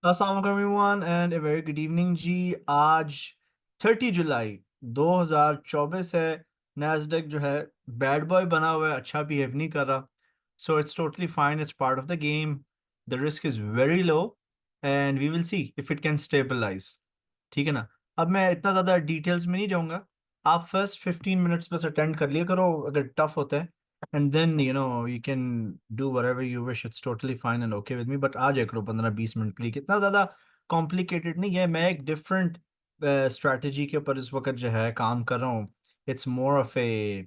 अस्सलाम वालेकुम everyone and a very good evening जी। आज 30 जुलाई 2024 है। नैस्डैक जो है बैड बॉय बना हुआ है, अच्छा बिहेव नहीं कर रहा। So it's totally fine, it's part of the game. The risk is very low and we will see if it can stabilise. ठीक है ना। अब मैं इतना ज़्यादा डिटेल्स में नहीं जाऊँगा। आप फर्स्ट 15 मिनट्स बस अटेंड कर लिया करो अगर टफ होता है, and then you can do whatever you wish. It's totally fine and okay with me, but आ जाए करो 15-20 मिनट के लिए, कितना ज़्यादा कॉम्प्लिकेटेड नहीं है। मैं एक डिफरेंट स्ट्रैटेजी के ऊपर इस वक्त जो है काम कर रहा हूँ। It's more of a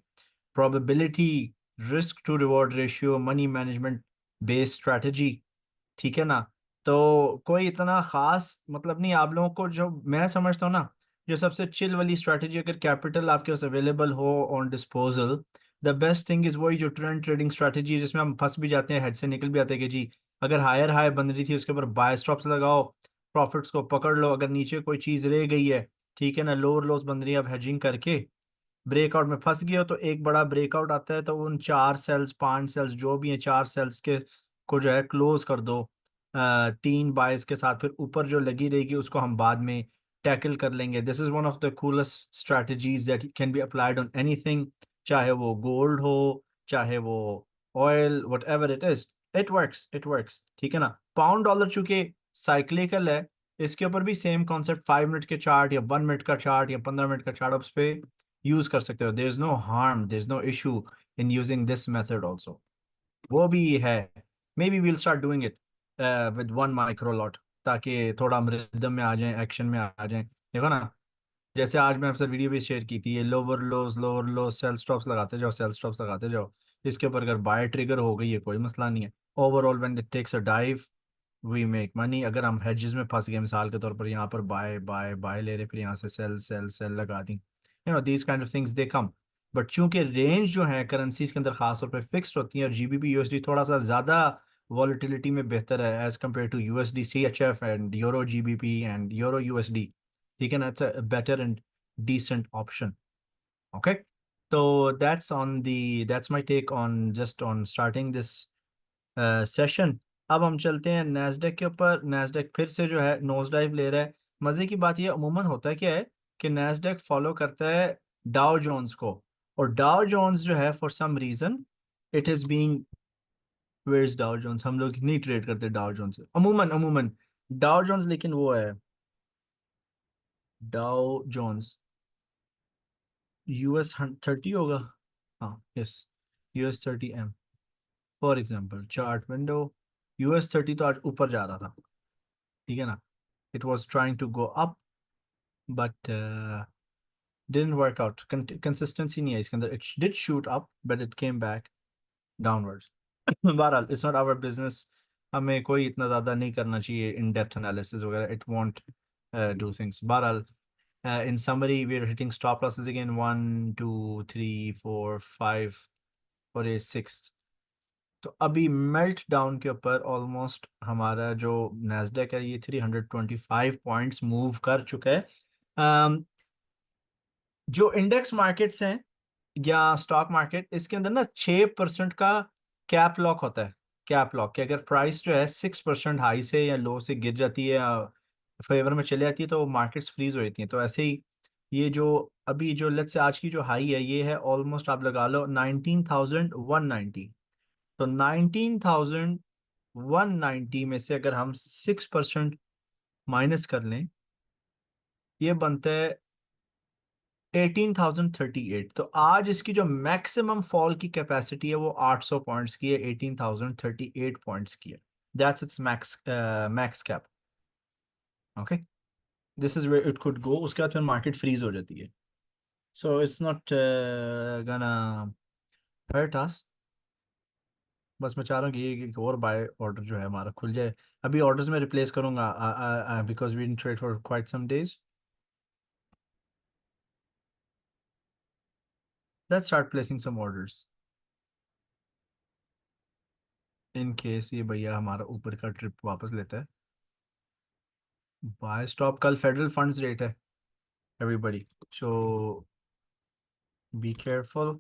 probability risk to reward ratio money management based strategy. ठीक है ना। तो कोई इतना खास मतलब नहीं। आप लोगों को जो मैं समझता हूँ ना, जो सबसे चिल वाली स्ट्रैटेजी, अगर कैपिटल आपके पास अवेलेबल हो on disposal, the best thing is वही जो ट्रेंड ट्रेडिंग स्ट्रैटेजी है, जिसमें हम फंस भी जाते हैं, हेड से निकल भी आते हैं कि जी अगर हायर हाई बन रही थी उसके ऊपर बाय स्टॉप्स लगाओ, प्रॉफिट्स को पकड़ लो। अगर नीचे कोई चीज़ रह गई है, ठीक है ना, लोअर लोस बन रही है, अब हेजिंग करके ब्रेकआउट में फंस गए हो तो एक बड़ा ब्रेकआउट आता है तो उन 4 सेल्स 5 सेल्स जो भी हैं, 4 सेल्स के को जो है क्लोज कर दो 3 बाइस के साथ। फिर ऊपर जो लगी रहेगी उसको हम बाद में टैकल कर लेंगे। This is one of the coolest strategies that can be applied on anything, चाहे वो गोल्ड हो, चाहे वो oil, what ever it is, it works, it works. ठीक है ना। पाउंड डॉलर चूंकि साइक्लिकल है, इसके ऊपर भी सेम कॉन्सेप्ट, 5 मिनट के चार्ट या 1 मिनट का चार्ट या 15 मिनट का चार्ट, उस पे यूज कर सकते हो। There is no harm, there is no issue in using this method also. वो भी है। Maybe we'll start doing it with one micro lot, ताकि थोड़ा हम रिदम में आ जाएं, एक्शन में आ जाएं। देखो ना, जैसे आज मैं आपसे वीडियो भी शेयर की थी, ये लोअर लोज सेल स्टॉप्स लगाते जाओ, सेल स्टॉप्स लगाते जाओ। इसके ऊपर अगर बाय ट्रिगर हो गई है कोई मसला नहीं है। Overall when it takes a dive we make money. अगर हम हेजेस में फंस गए, मिसाल के तौर पर यहाँ पर बाय बाय बाय ले रहे, फिर यहाँ से सेल सेल सेल लगा दी, these kind of things they come. But चूंकि रेंज जो है करेंसीज के अंदर खास तौर पर फिक्स्ड होती है, और जीबीपी यूएसडी थोड़ा सा ज़्यादा वॉलिटिलिटी में बेहतर है as compare to USD CHF and euro GBP and euro USD. ठीक है ना। It's a better and decent option. Okay, so that's my take on just on starting this session. अब हम चलते हैं नैस्डैक के ऊपर। नैस्डैक फिर से जो है नोज डाइव ले रहा है। मजे की बात ये अमूमन होता है क्या है कि नैस्डैक फॉलो करता है डाउ जोन्स को, और डाउ जोन्स जो है for some reason it is being, where is Dow Jones, हम लोग नहीं ट्रेड करते डाउ जोन्स अमूमन अमूमन। डाउ जोन्स लेकिन वो है डाउ जोन्स US 30 होगा। हाँ, yes, US 30M। For example chart window, US 30 तो आज ऊपर जा रहा था। ठीक है ना। It was trying to go up but didn't work out. Consistency नहीं है इसके अंदर। It did shoot up but it came back downwards. बहरहाल इट्स नॉट आवर बिजनेस। हमें कोई इतना ज़्यादा नहीं करना चाहिए इन डेप्थ एनालिसिस वगैरह, इट वॉन्ट डू थिंग्स। बहरहाल in summary, we're hitting stop losses again, 1 2 3 4 5 और ये 6। तो अभी मेल्ट डाउन के ऊपर ऑलमोस्ट हमारा जो नैस्डैक है ये 325 पॉइंट्स मूव कर चुका है। अम, जो इंडेक्स मार्केट्स हैं या स्टॉक मार्केट, इसके अंदर ना 6% का कैप लॉक होता है। कैप लॉक कि अगर प्राइस जो है 6% हाई से या लो से गिर जाती है या फेवर में चले जाती है तो मार्केट्स फ्रीज हो जाती हैं। तो ऐसे ही ये जो अभी जो लेट्स से आज की जो हाई है ये है ऑलमोस्ट आप लगा लो 19,190। तो 19,190 में से अगर हम 6% माइनस कर लें, ये बनता है 18,038। तो आज इसकी जो मैक्सिमम फॉल की कैपेसिटी है वो 800 पॉइंट्स की है, 18,038 पॉइंट्स की है। That's it's max max cap. Okay, this is where it could go. उसके बाद फिर मार्केट फ्रीज हो जाती है। So it's not gonna hurt us. बस मैं चाह रहा हूँ कि ये एक और बाय ऑर्डर जो है हमारा खुल जाए। अभी ऑर्डर्स में रिप्लेस करूंगा because we didn't trade for quite some days. Let's start placing some orders in case ये भैया हमारा ऊपर का ट्रिप वापस लेता है। बाय स्टॉप कल फेडरल फंड्स रेट है everybody, so be careful.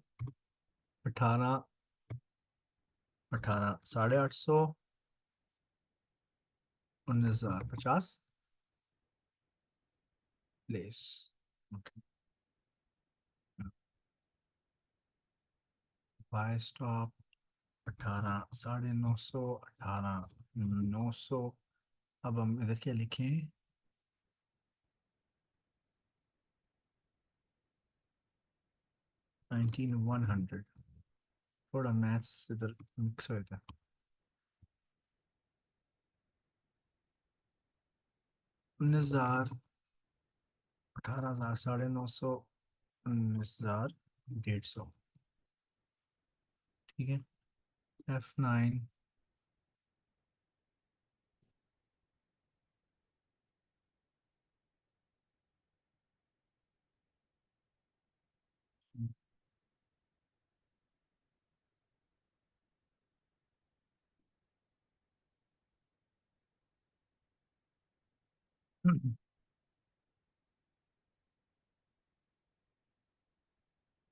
18, 18 850, 19,050 place. Okay, buy stop 18, 950, 18,900। अब हम इधर क्या लिखें? 19,100। थोड़ा मैथ्स इधर मिक्स हो जाता है। 19,000, 18,000, 950, 19,150। ठीक है। F9।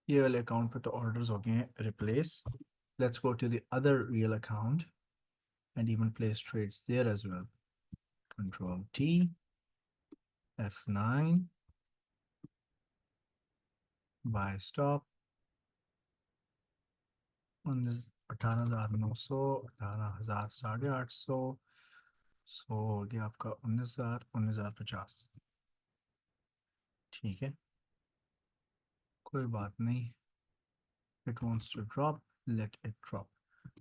ये वाले अकाउंट पे तो ऑर्डर्स हो गए हैं replace. Let's go to the other real account and even place trades there as well. Control T, F9, buy stop 18,900, 18,000, 850। So हो गया आपका 19,000, 19,050। ठीक है, कोई बात नहीं। It wants to drop, let it drop.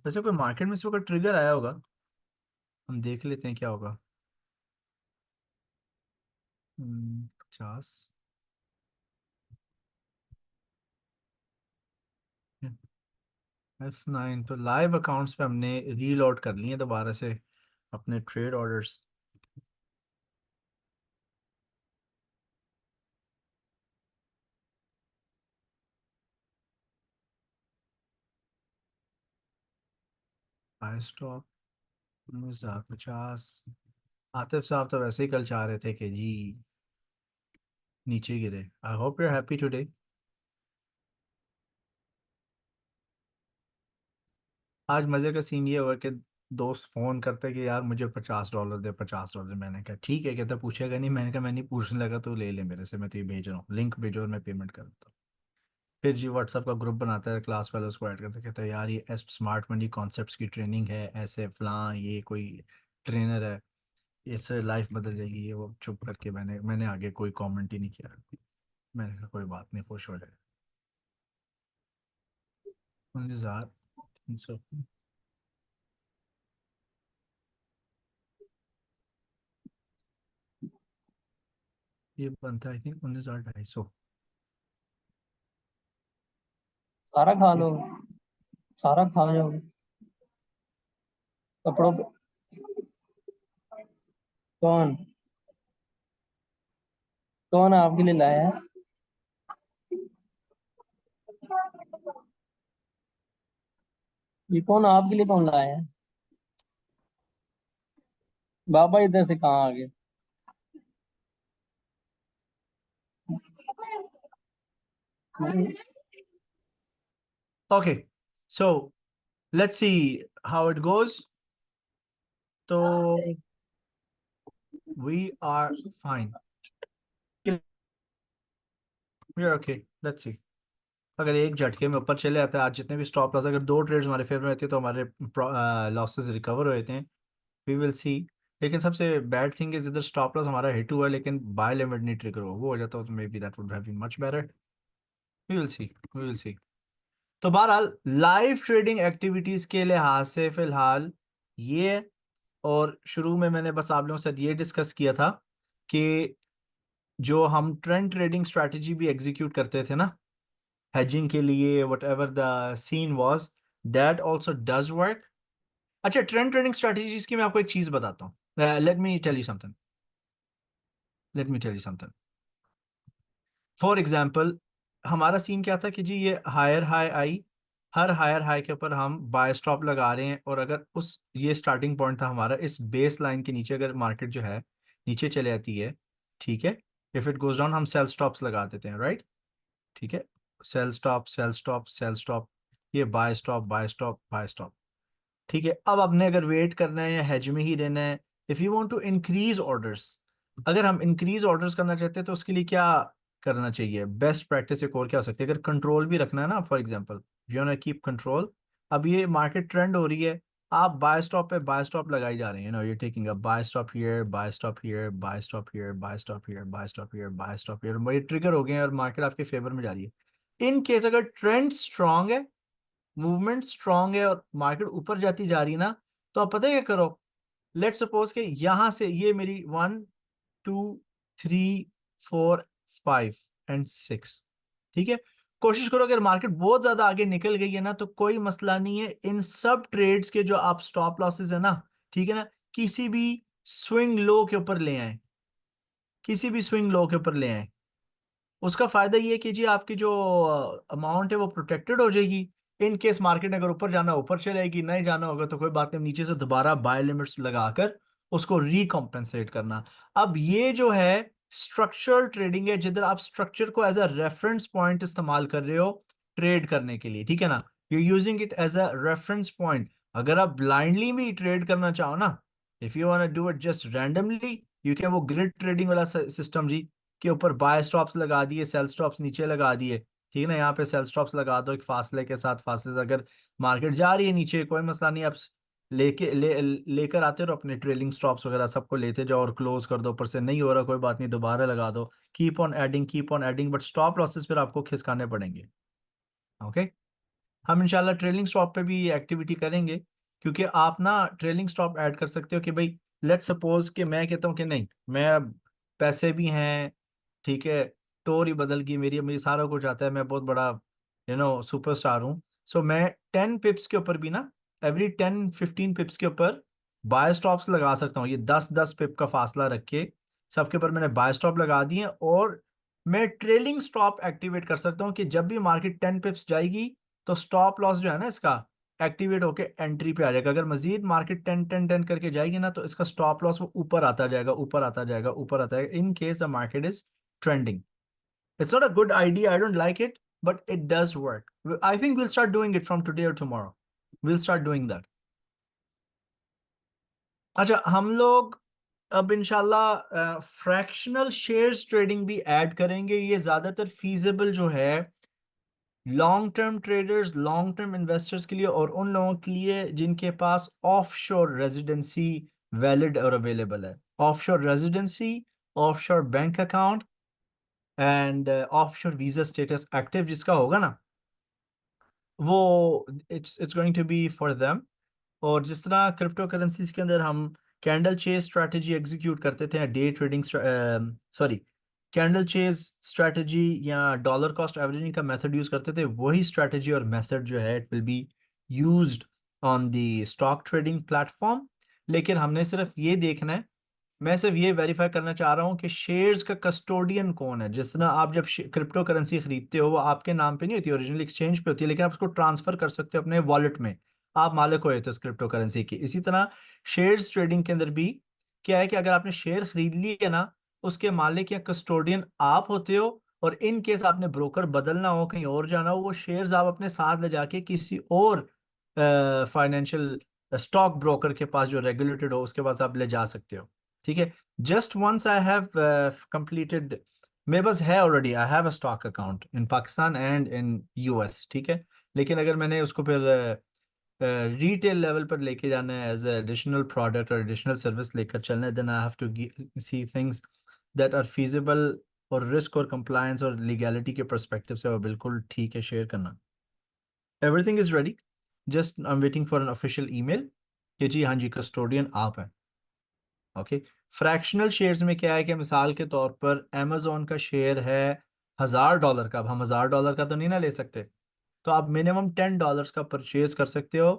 वैसे कोई मार्केट में इस वक्त ट्रिगर आया होगा, हम देख लेते हैं क्या होगा। 50। F9 तो लाइव अकाउंट्स पे हमने रीलोड कर लिए दोबारा से अपने trade orders. Buy stop 19,050। Atif साहब तो वैसे ही कल चाह रहे थे कि जी नीचे गिरे। I hope you are happy today. आज मजे का सीन ये हुआ कि दोस्त फोन करते कि यार मुझे $50 दे, $50। मैंने कहा ठीक है, कहता पूछेगा नहीं। मैंने कहा मैं नहीं पूछने लगा, तो ले ले मेरे से, मैं तो ये भेज रहा हूँ, लिंक भेजो और मैं पेमेंट कर देता हूँ। फिर जी व्हाट्सएप का ग्रुप बनाता है, क्लास वाले उसको ऐड करते हैं, कहता है यार ये स्मार्ट मनी कॉन्सेप्ट्स की ट्रेनिंग है, ऐसे फलां, ये कोई ट्रेनर है, इससे लाइफ बदल जाएगी ये वो। चुप करके मैंने आगे कोई कमेंट ही नहीं किया। मैंने कहा कोई बात नहीं, खुश हो जाए। 19,300। ये बनता है आई थिंक 19,250। सारा खा लो, सारा खा जाओ। कपड़ों पे कौन कौन आपके लिए लाया है? ये कौन आपके लिए कौन लाया है? बाबा इधर से कहाँ आ गए? Okay, so let's see how it goes. तो we are fine, we are okay. Let's see, अगर एक झटके में ऊपर चले आते हैं आज, जितने भी स्टॉप लॉस, अगर दो ट्रेड्स हमारे फेवर में रहती है तो हमारे लॉसेस रिकवर हो जाते हैं। We will see. लेकिन सबसे बैड थिंग इज इधर स्टॉप लॉस हमारा हिट हुआ है, लेकिन बाय लिमिट नहीं ट्रिगर हुआ। वो हो जाता तो maybe that would have been much better. We will see, we will see. तो बहरहाल लाइव ट्रेडिंग एक्टिविटीज के लिहाज से फिलहाल ये, और शुरू में मैंने बस आप लोगों से ये डिस्कस किया था कि जो हम ट्रेंड ट्रेडिंग स्ट्रैटेजी भी एग्जीक्यूट करते थे ना हेजिंग के लिए, whatever the scene was, that also does work. अच्छा, ट्रेंड ट्रेडिंग स्ट्रैटेजीज की मैं आपको एक चीज बताता हूँ। Let me tell you something, let me tell you something. For example, हमारा सीन क्या था कि जी ये हायर हाई आई, हर हायर हाई के ऊपर हम बाय स्टॉप लगा रहे हैं, और अगर उस ये स्टार्टिंग पॉइंट था हमारा, इस बेस लाइन के नीचे अगर मार्केट जो है नीचे चले जाती है, ठीक है, इफ इट गोज डाउन हम सेल स्टॉप्स लगा देते हैं, राइट। ठीक है, sell stop, sell stop, sell stop, ये buy stop, buy stop, buy stop. ठीक है, अब आपने अगर वेट करना है या हेज में ही रहना है, if you want to increase orders, अगर हम इंक्रीज ऑर्डर्स करना चाहते हैं तो उसके लिए क्या करना चाहिए? बेस्ट प्रैक्टिस एक और क्या हो सकती है? अगर कंट्रोल भी रखना है ना, for example you want keep control, अब ये मार्केट ट्रेंड हो रही है, आप बाय स्टॉप पे बाय स्टॉप लगाई जा रहे हैं, you taking a buy stop here, buy stop here, buy stop here, buy stop here, buy stop here, buy stop here, ये ट्रिगर हो गए हैं और मार्केट आपके फेवर में जा रही है। इन केस अगर ट्रेंड स्ट्रांग है, मूवमेंट स्ट्रांग है और मार्केट ऊपर जाती जा रही है ना, तो आप पता है क्या करो? लेट सपोज कि यहां से ये मेरी 1 2 3 4 5 एंड 6, ठीक है, कोशिश करो अगर मार्केट बहुत ज्यादा आगे निकल गई है ना तो कोई मसला नहीं है, इन सब ट्रेड्स के जो आप स्टॉप लॉसेस है ना, ठीक है ना, किसी भी स्विंग लो के ऊपर ले आए, किसी भी स्विंग लो के ऊपर ले आए। उसका फायदा ये है कि जी आपकी जो अमाउंट है वो प्रोटेक्टेड हो जाएगी। इन केस मार्केट ने अगर ऊपर जाना ऊपर चलेगी, नहीं जाना होगा तो कोई बात नहीं, नीचे से दोबारा बाय लिमिट्स लगाकर उसको रिकॉम्पेंसेट करना। अब ये जो है स्ट्रक्चरल ट्रेडिंग है, जिधर आप स्ट्रक्चर को एज अ रेफरेंस पॉइंट इस्तेमाल कर रहे हो ट्रेड करने के लिए, ठीक है ना, you using it as a reference point. अगर आप ब्लाइंडली भी ट्रेड करना चाहो ना, if you want to do it just randomly, you can, वो ग्रिड ट्रेडिंग वाला सिस्टम जी, के ऊपर बाय स्टॉप्स लगा दिए, सेल स्टॉप्स नीचे लगा दिए, ठीक है ना, यहाँ पे सेल स्टॉप्स लगा दो एक फासले के साथ, फासले से अगर मार्केट जा रही है नीचे कोई मसला नहीं, आप लेकर आते रहो अपने ट्रेलिंग स्टॉप्स वगैरह सबको लेते जाओ और क्लोज कर दो, ऊपर से नहीं हो रहा कोई बात नहीं, दोबारा लगा दो, keep on adding, keep on adding, but stop losses फिर आपको खिसकाने पड़ेंगे। ओके, हम इंशाल्लाह ट्रेलिंग स्टॉप पे भी एक्टिविटी करेंगे, क्योंकि आप ना ट्रेलिंग स्टॉप ऐड कर सकते हो कि भाई लेट्स सपोज कि मैं कहता हूँ कि नहीं, मैं अब पैसे भी हैं, ठीक है, टोर ही बदल गई मेरी, मुझे सारा कुछ आता है, मैं बहुत बड़ा सुपरस्टार हूँ, सो मैं 10 पिप्स के ऊपर भी ना, एवरी 10 15 पिप्स के ऊपर बाय स्टॉप्स लगा सकता हूँ, ये 10 10 पिप का फासला रख के सबके ऊपर मैंने बाय स्टॉप लगा दिए, और मैं ट्रेलिंग स्टॉप एक्टिवेट कर सकता हूँ कि जब भी मार्केट 10 पिप्स जाएगी तो स्टॉप लॉस जो है ना इसका एक्टिवेट होके एंट्री पे आ जाएगा। अगर मजीद मार्केट 10 10 10 करके जाएगी ना तो इसका स्टॉप लॉस वो ऊपर आता जाएगा, ऊपर आता जाएगा, ऊपर आता जाएगा, in case the market is trending. It's not a good idea, I don't like it, but it does work. I think will start doing it from today और tomorrow, will start doing that. अच्छा, हम लोग अब इंशाल्लाह fractional shares trading भी add करेंगे, ये ज्यादातर फीजिबल जो है long term traders, long term investors के लिए, और उन लोगों के लिए जिनके पास ऑफशोर रेजिडेंसी वैलिड और अवेलेबल है। Offshore residency, offshore bank account and offshore visa status active जिसका होगा ना, वो it's going to be for them. और जिस तरह क्रिप्टो करेंसीज के अंदर हम कैंडल चेज स्ट्रैटेजी एग्जीक्यूट करते थे, day trading, sorry, candle chase strategy या डॉलर कॉस्ट एवरेजिंग का मेथड यूज करते थे, वही स्ट्रैटेजी और मेथड जो है it will be used on the stock trading platform. लेकिन हमने सिर्फ ये देखना है, मैं सिर्फ ये वेरीफाई करना चाह रहा हूँ कि शेयर्स का कस्टोडियन कौन है। जिस तरह आप जब क्रिप्टो करेंसी खरीदते हो वो आपके नाम पे नहीं होती, ओरिजिनल एक्सचेंज पे होती है, लेकिन आप उसको ट्रांसफर कर सकते हो अपने वॉलेट में, आप मालिक हो थे उस क्रिप्टो करेंसी की। इसी तरह शेयर्स ट्रेडिंग के अंदर भी क्या है कि अगर आपने शेयर खरीद लिए ना, उसके मालिक या कस्टोडियन आप होते हो, और इन केस आपने ब्रोकर बदलना हो, कहीं और जाना हो, वो शेयर्स आप अपने साथ ले जाके किसी और फाइनेंशियल स्टॉक ब्रोकर के पास जो रेगुलेटेड हो उसके पास आप ले जा सकते हो, ठीक है। Just once I have completed, मेरे पास है already, I have a stock account in Pakistan and in US, ठीक है, लेकिन अगर मैंने उसको फिर रिटेल लेवल पर लेके जाना है एज एडिशनल प्रोडक्ट और एडिशनल सर्विस लेकर चलना है, then I have to see things that are feasible, और रिस्क और कंप्लायंस और लीगैलिटी के परस्पेक्टिव से वो बिल्कुल ठीक है शेयर करना। Everything is ready, just I am waiting for an official email कि जी हाँ जी कस्टोडियन आप हैं। ओके, फ्रैक्शनल शेयर्स में क्या है कि मिसाल के तौर पर अमेजोन का शेयर है $1000 का, अब हम $1000 का तो नहीं ना ले सकते, तो आप मिनिमम $10 का परचेज कर सकते हो।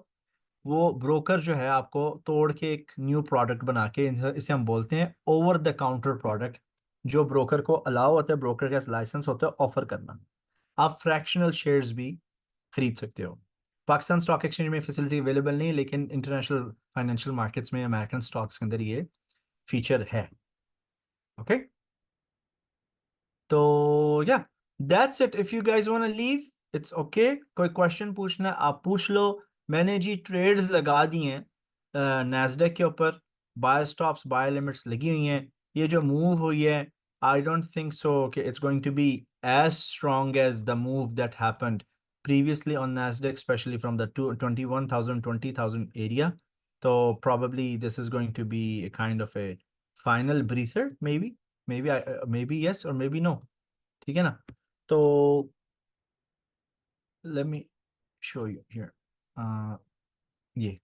वो ब्रोकर जो है आपको तोड़ के एक न्यू प्रोडक्ट बना के, इसे हम बोलते हैं ओवर द काउंटर प्रोडक्ट, जो ब्रोकर को अलाउ होता है, ब्रोकर का लाइसेंस होता है ऑफर करना, आप फ्रैक्शनल शेयर्स भी खरीद सकते हो। पाकिस्तान स्टॉक एक्सचेंज में फैसिलिटी अवेलेबल नहीं है, लेकिन इंटरनेशनल फाइनेंशियल मार्केट्स में अमेरिकन स्टॉक्स के अंदर ये फीचर है। ओके, तो yeah that's it, if you guys want to leave it's okay, कोई क्वेश्चन पूछना है आप पूछ लो। मैंने जी ट्रेड्स लगा दी हैं नैस्डैक के ऊपर, बाय स्टॉप्स बाय लिमिट्स लगी हुई हैं। ये जो मूव हुई है, आई डोंट थिंक सो कि it's going to be as strong as the move that happened previously on Nasdaq, especially from the 21,000, 20,000 area. So probably this is going to be a kind of a final breather, maybe yes or maybe no. ठीक है ना? तो let me show you here. ये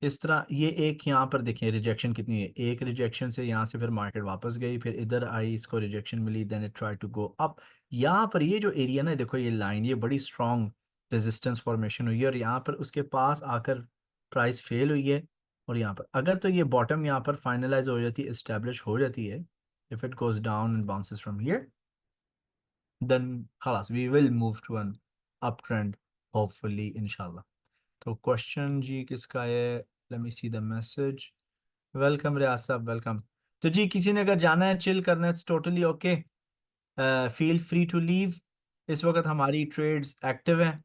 इस तरह, ये एक यहाँ पर देखें रिजेक्शन कितनी है, एक रिजेक्शन से यहाँ से फिर मार्केट वापस गई, फिर इधर आई, इसको रिजेक्शन मिली, then it try to go up. यहाँ पर ये जो एरिया ना, देखो ये लाइन, ये बड़ी स्ट्रॉन्ग रेजिस्टेंस फॉर्मेशन हुई है, और यहाँ पर उसके पास आकर प्राइस फेल हुई है। और यहाँ पर अगर तो ये बॉटम यहाँ पर फाइनलाइज हो जाती है, इस्टेब्लिश हो जाती है, if it goes down and bounces from here, then खलास we will move to an up trend, hopefully इंशाल्लाह। तो क्वेश्चन जी किसका है? Let me see the message. Welcome Riyaz साहब, वेलकम। तो जी किसी ने अगर जाना है, चिल करना है, it's totally okay, feel free to leave. इस वक्त हमारी ट्रेड्स एक्टिव हैं।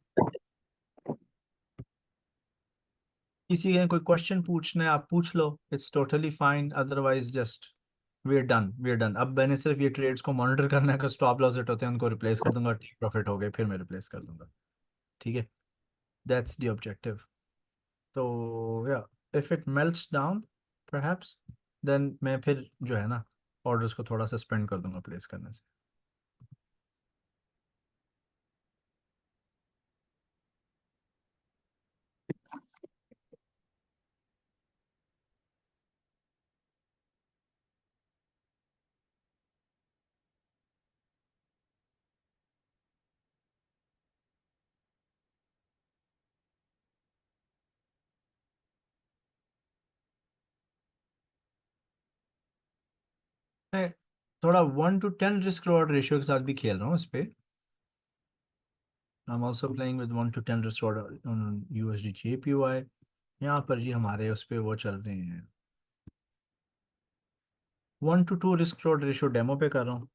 किसी ने कोई क्वेश्चन पूछना है, आप पूछ लो, it's totally fine, otherwise just we are done. अब मैंने सिर्फ ये ट्रेड्स को मॉनिटर करना है, अगर स्टॉप लॉस हिट होते हैं उनको रिप्लेस कर दूंगा, टेक प्रॉफिट हो गए फिर मैं रिप्लेस कर दूंगा। ठीक है, दैट्स द ऑब्जेक्टिव। तो yeah if it melts down perhaps, then मैं फिर जो है ना ऑर्डर्स को थोड़ा सस्पेंड कर दूंगा प्लेस करने से। मैं थोड़ा 1 to 10 रिस्क रिवॉर्ड रेशियो के साथ भी खेल रहा हूँ इस पे। I am also playing with 1 to 10 risk reward on USD JPY। यहाँ पर जी हमारे उस पे वो चल रहे हैं, 1 to 2 risk reward ratio demo पे कर रहा हूँ।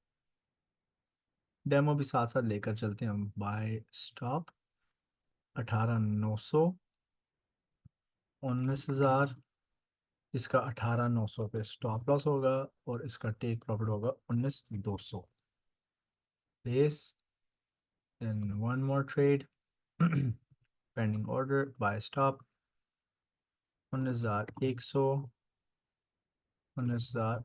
डेमो भी साथ साथ लेकर चलते हैं हम। बाय स्टॉप 18,900, 19,000, इसका 18,900 पे स्टॉप लॉस होगा, और इसका टेक प्रॉफिट होगा 19,200। Place in one more trade, pending order, buy stop 19,100, 19,000।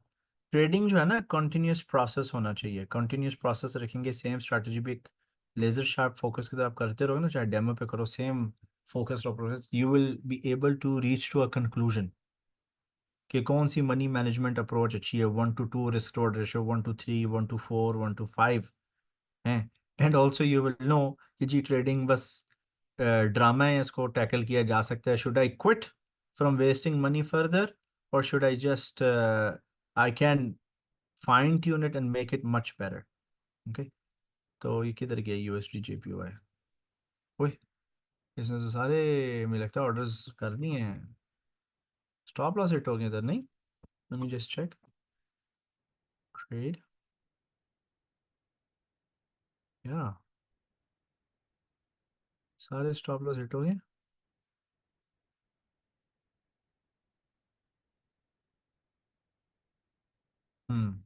Trading जो है ना कंटिन्यूस प्रोसेस होना चाहिए, कंटिन्यूस प्रोसेस रखेंगे, सेम स्ट्रैटेजी भी एक लेजर शार्प फोकस की तरह आप करते रहोगे ना, चाहे डेमो पे करो, same focus process, you will be able to reach to a conclusion कि कौन सी मनी मैनेजमेंट अप्रोच अच्छी है। 1 to 2 risk road ratio, 1 to 3, 1 to 4, 1 to 5 हैं। And also you will know कि जी ट्रेडिंग बस ड्रामा है, इसको टैकल किया जा सकता है। Should I quit from wasting money further, और should I just I can fine tune it and make it much better. Okay, तो ये किधर गया USD JPY? ओए, इसने तो सारे मुझे लगता है ऑर्डर्स कर दिए हैं। स्टॉप लॉस हिट हो गया इधर, नहीं? Let me just check trade, या सारे स्टॉप लॉस हिट हो गए। हम्म,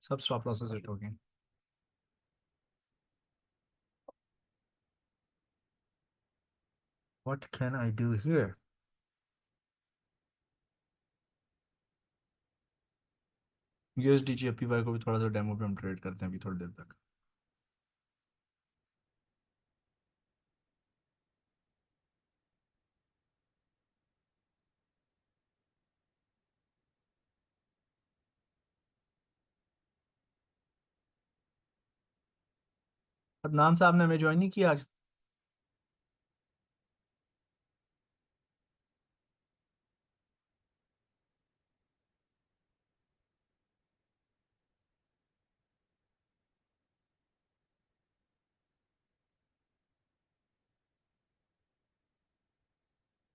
सब स्टॉप लॉसेस हिट हो गए। What can I do here? USD JPY को भी थोड़ा सा डेमो पे हम ट्रेड करते हैं अभी थोड़ी देर तक। अदनान साहब ने हमें ज्वाइन नहीं किया आज।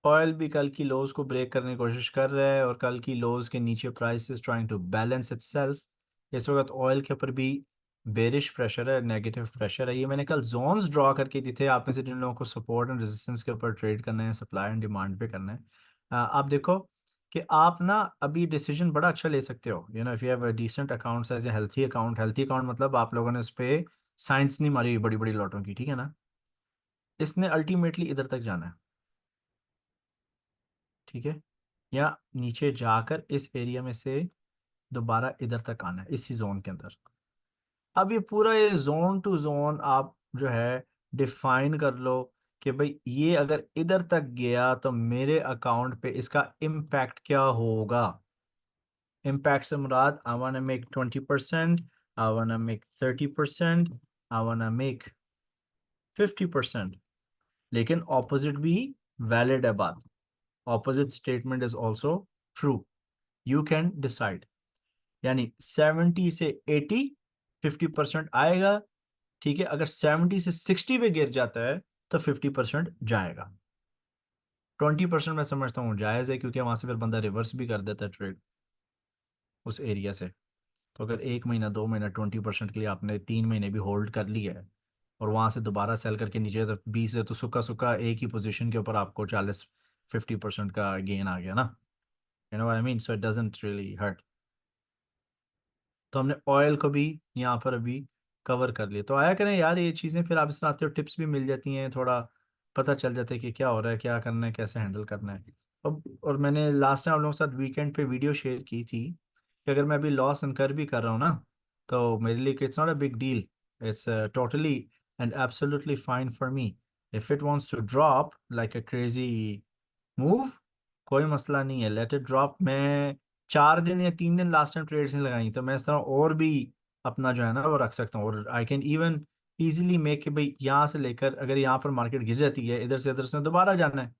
ऑयल भी कल की लोज को ब्रेक करने की कोशिश कर रहा है, और कल की लोज के नीचे price is trying to balance itself. इस वक्त ऑयल के ऊपर भी बेरिश प्रेशर है, नेगेटिव प्रेशर है। ये मैंने कल जोन्स ड्रॉ करके दी थे, आप में से जिन लोगों को सपोर्ट एंड रेजिस्टेंस के ऊपर ट्रेड करना है, सप्लाई एंड डिमांड पे करना है। आप देखो कि आप ना अभी डिसीजन बड़ा अच्छा ले सकते हो, if you have a decent accounts as a healthy account मतलब आप लोगों ने उस पे साइंस नहीं मारी बड़ी बड़ी लॉटों की, ठीक है ना। इसने अल्टीमेटली इधर तक जाना है, ठीक है, या नीचे जाकर इस एरिया में से दोबारा इधर तक आना है इसी जोन के अंदर। अब ये पूरा ये जोन टू जोन आप जो है डिफाइन कर लो कि भाई ये अगर इधर तक गया तो मेरे अकाउंट पे इसका इम्पैक्ट क्या होगा। इम्पैक्ट से मुराद I want make 20%, I want make 30%, I want make 50%। लेकिन ऑपोजिट भी वैलिड है बात, opposite statement is also true. You can decide, यानी 70 से 80 50% आएगा, ठीक है। अगर 70 से 60 पे गिर जाता है तो 50% जाएगा। 20% मैं समझता हूँ जायज़ है, क्योंकि वहां से फिर बंदा रिवर्स भी कर देता है ट्रेड उस एरिया से। तो अगर 1 महीना 2 महीना 20% के लिए आपने 3 महीने भी होल्ड कर लिया है और वहां से दोबारा सेल करके नीचे तो 20 है, तो सुक्का सुक्का एक ही पोजीशन के ऊपर आपको 40-50% का गेन आ गया ना। You know what I mean, so it doesn't really hurt. तो हमने ऑयल को भी यहाँ पर अभी कवर कर लिया। तो आया करें यार ये चीज़ें, फिर आप इस तरह आते हो टिप्स भी मिल जाती हैं, थोड़ा पता चल जाता है कि क्या हो रहा है, क्या करना है, कैसे हैंडल करना है। और मैंने लास्ट टाइम आप लोगों के साथ वीकेंड पे वीडियो शेयर की थी कि अगर मैं अभी लॉस इनकर भी कर रहा हूँ ना, तो मेरे लिए it's not a big deal, it's totally and absolutely fine for me. If it wants to drop like a crazy move, कोई मसला नहीं है, लेट इट ड्रॉप। मैं 4 दिन या 3 दिन लास्ट टाइम ट्रेड्स नहीं लगाई, तो मैं इस तरह और भी अपना जो है ना वो रख सकता हूँ, और I can even easily make कि भाई यहाँ से लेकर अगर यहाँ पर मार्केट गिर जाती है, इधर से दोबारा जाना है,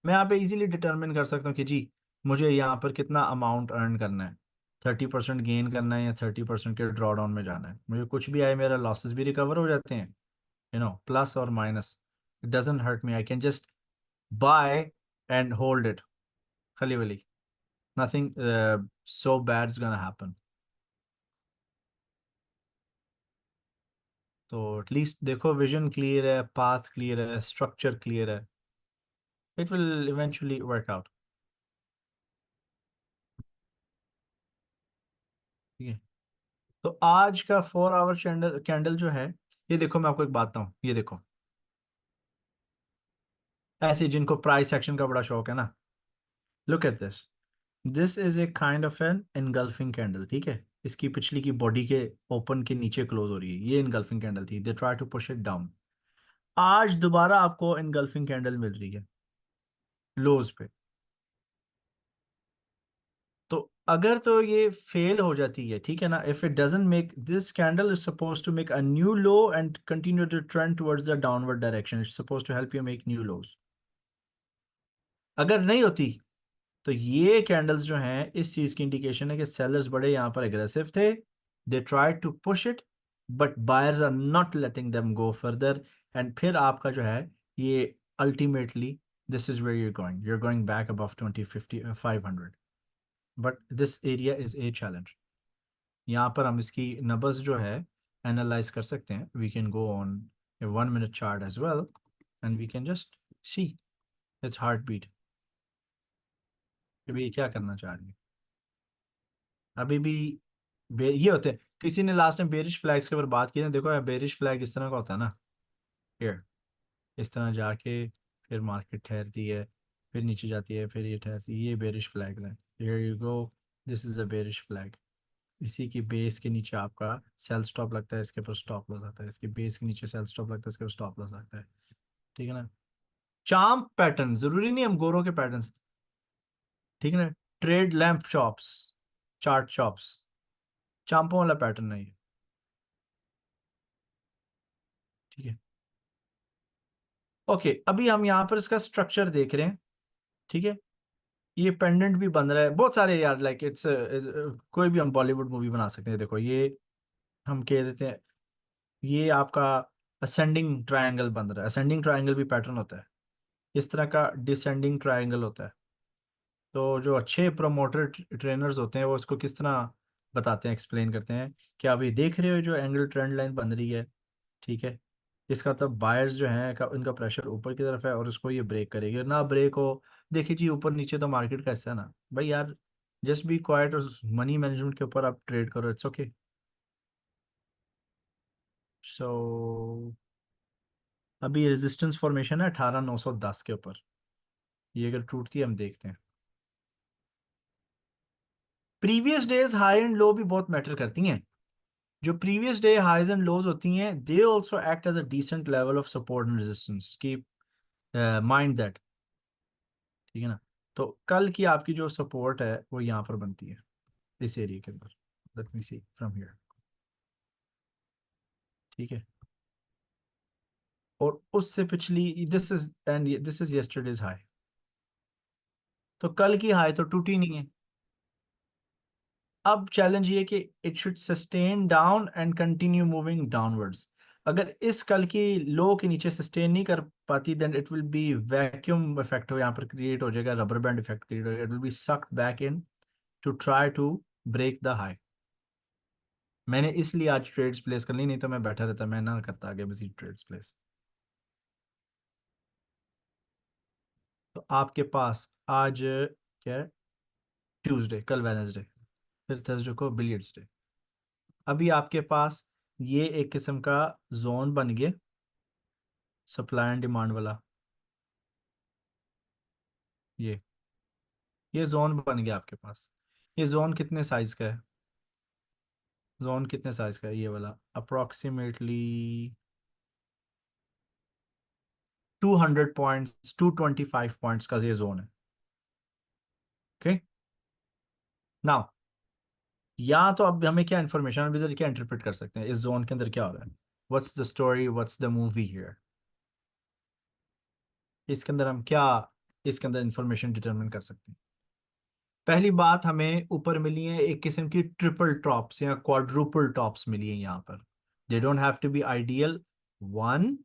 मैं यहाँ पे इजीली डिटरमिन कर सकता हूँ कि जी मुझे यहाँ पर कितना अमाउंट अर्न करना है, 30% गेन करना है या 30% के ड्रॉ डाउन में जाना है। मुझे कुछ भी आए, मेरा लॉसेस भी रिकवर हो जाते हैं, प्लस और minus, it doesn't hurt me, I can just buy and hold it खली वली, nothing so bad is gonna happen। तो एटलीस्ट देखो विजन क्लियर है, पाथ क्लियर है, स्ट्रक्चर क्लियर है, it will eventually work out, ठीक है। तो आज का 4 आवर कैंडल कैंडल जो है, ये देखो मैं आपको एक बात बताऊं, ये देखो ऐसे जिनको प्राइस एक्शन का बड़ा शौक है ना, look at this, this is a kind of an engulfing candle, ठीक है। इसकी पिछली की बॉडी के ओपन के नीचे क्लोज हो रही है, ये इनगल्फिंग कैंडल थी, they try to push it down. आज दोबारा आपको इनगल्फिंग कैंडल मिल रही है लोज पे। तो अगर तो ये फेल हो जाती है, ठीक है ना, if it doesn't make, this candle is suppose to make a new low and continue to trend towards the downward direction, it's suppose to help you make new lows. अगर नहीं होती तो ये कैंडल्स जो हैं इस चीज की इंडिकेशन है कि सेलर्स बड़े यहाँ पर एग्रेसिव थे, they try to push it but buyers are not letting them go further, and फिर आपका जो है ये ultimately this is where you are going back above 2050 500, but this area is a challenge. यहाँ पर हम इसकी नंबर्स जो है एनालाइज कर सकते हैं, we can go on a 1 minute chart as well and we can just see its heartbeat कि भाई ये क्या करना चाह रही है। अभी भी ये होते हैं, किसी ने लास्ट टाइम बेरिश फ्लैग्स के ऊपर बात की है, देखो यार बेरिश फ्लैग इस तरह का होता है ना, here, इस तरह जाके फिर मार्केट ठहरती है, फिर नीचे जाती है, फिर ये ठहरती है, ये बेरिश फ्लैग्स हैं। Here you go, this is a bearish flag. इसी की बेस के नीचे आपका सेल स्टॉप लगता है, इसके ऊपर स्टॉप लॉस आता है, इसके बेस के नीचे सेल स्टॉप लगता है, इसके ऊपर स्टॉप लॉस आता है, ठीक है ना। चार्म पैटर्न जरूरी नहीं हम गोरों के पैटर्न, ठीक है ना। Trade lamp chops, chart chops, चांपों वाला पैटर्न है ये, ठीक है। ओके अभी हम यहाँ पर इसका स्ट्रक्चर देख रहे हैं, ठीक है। ये पेंडेंट भी बन रहा है, बहुत सारे यार, लाइक इट्स कोई भी हम बॉलीवुड मूवी बना सकते हैं। देखो ये हम कह देते हैं, ये आपका असेंडिंग ट्रायंगल बन रहा है, असेंडिंग ट्रायंगल भी पैटर्न होता है, इस तरह का डिसेंडिंग ट्रायंगल होता है। तो जो अच्छे प्रमोटर ट्रेनर्स होते हैं वो इसको किस तरह बताते हैं, एक्सप्लेन करते हैं कि आप ये देख रहे हो जो एंगल ट्रेंड लाइन बन रही है, ठीक है, इसका तब बायर्स जो हैं का उनका प्रेशर ऊपर की तरफ है और इसको ये ब्रेक करेगी, ना ब्रेक हो। देखिए जी, ऊपर नीचे तो मार्केट का हिस्सा है ना भाई यार। जस्ट बी क्वाइट और मनी मैनेजमेंट के ऊपर आप ट्रेड करो, इट्स ओके। सो अभी रेजिस्टेंस फॉर्मेशन है 18,910 के ऊपर। ये अगर टूटती है हम देखते हैं। Previous days high and low भी बहुत मैटर करती हैं। जो previous day highs and lows होती हैं they also act as a decent level of support and resistance की, माइंड दैट। ठीक है ना। तो कल की आपकी जो सपोर्ट है वो यहाँ पर बनती है, इस एरिया के अंदर। Let me see from here. ठीक है। और उससे पिछली दिस इज यस्टरडेज हाई। तो कल की हाई तो टूटी नहीं है। अब चैलेंज ये कि it should sustain down and continue moving downwards. अगर इस कल की लो के नीचे सस्टेन नहीं कर पाती then it will be vacuum effect हो यहाँ पर क्रिएट हो जाएगा, रबर बैंड इफेक्ट क्रिएट हो जाएगा, it will be sucked back in to try to break the high. मैंने इसलिए आज ट्रेड्स प्लेस कर ली, नहीं तो मैं बैठा रहता, मैं ना करता आगे बस ट्रेड्स प्लेस। तो आपके पास आज क्या है? ट्यूसडे, कल वेडनेसडे, फिर थर्सडे को बिलियर्ड्स डे। अभी आपके पास ये एक किस्म का जोन बन गया, सप्लाई एंड डिमांड वाला। ये ये जोन बन गया आपके पास। ये जोन कितने साइज का है? जोन कितने साइज का है ये वाला? अप्रोक्सीमेटली 200 पॉइंट्स, 225 पॉइंट्स का ये जोन है। ओके। नाउ या तो अब हमें क्या इन्फॉर्मेशन, हम इधर क्या इंटरप्रेट कर सकते हैं इस जोन के अंदर क्या हो रहा है? What's the story, what's the movie here? इसके अंदर हम क्या, इसके अंदर इंफॉर्मेशन डिटरमिन कर सकते हैं? पहली बात, हमें ऊपर मिली है एक किस्म की ट्रिपल टॉप्स या क्वाड्रुपल टॉप्स मिली है यहाँ पर। They don't have to be ideal. 1,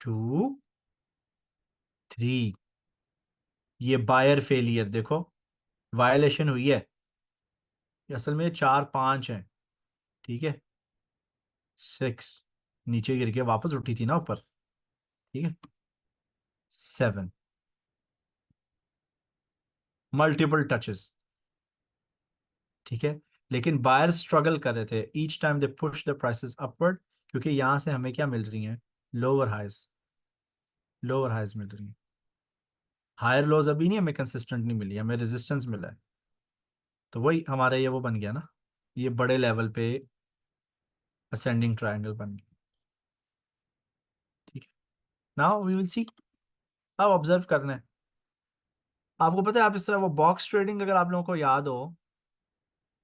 2, 3। ये बायर फेलियर देखो, वायलेशन हुई है। ये असल में 4, 5 है। ठीक है। 6, नीचे गिर के वापस उठी थी ना ऊपर। ठीक है। 7, मल्टीपल टचेस। ठीक है। लेकिन बायर स्ट्रगल कर रहे थे each time they push the prices upward, क्योंकि यहां से हमें क्या मिल रही है? लोअर हाइज, लोअर हाइज मिल रही है। हायर लोज अभी नहीं, हमें कंसिस्टेंट नहीं मिली, हमें रेजिस्टेंस मिला है। तो वही हमारा ये वो बन गया ना, ये बड़े लेवल पे असेंडिंग ट्रायंगल बन गया। ठीक है। Now we will see. अब ऑब्जर्व करना है। आपको पता है आप इस तरह वो बॉक्स ट्रेडिंग अगर आप लोगों को याद हो,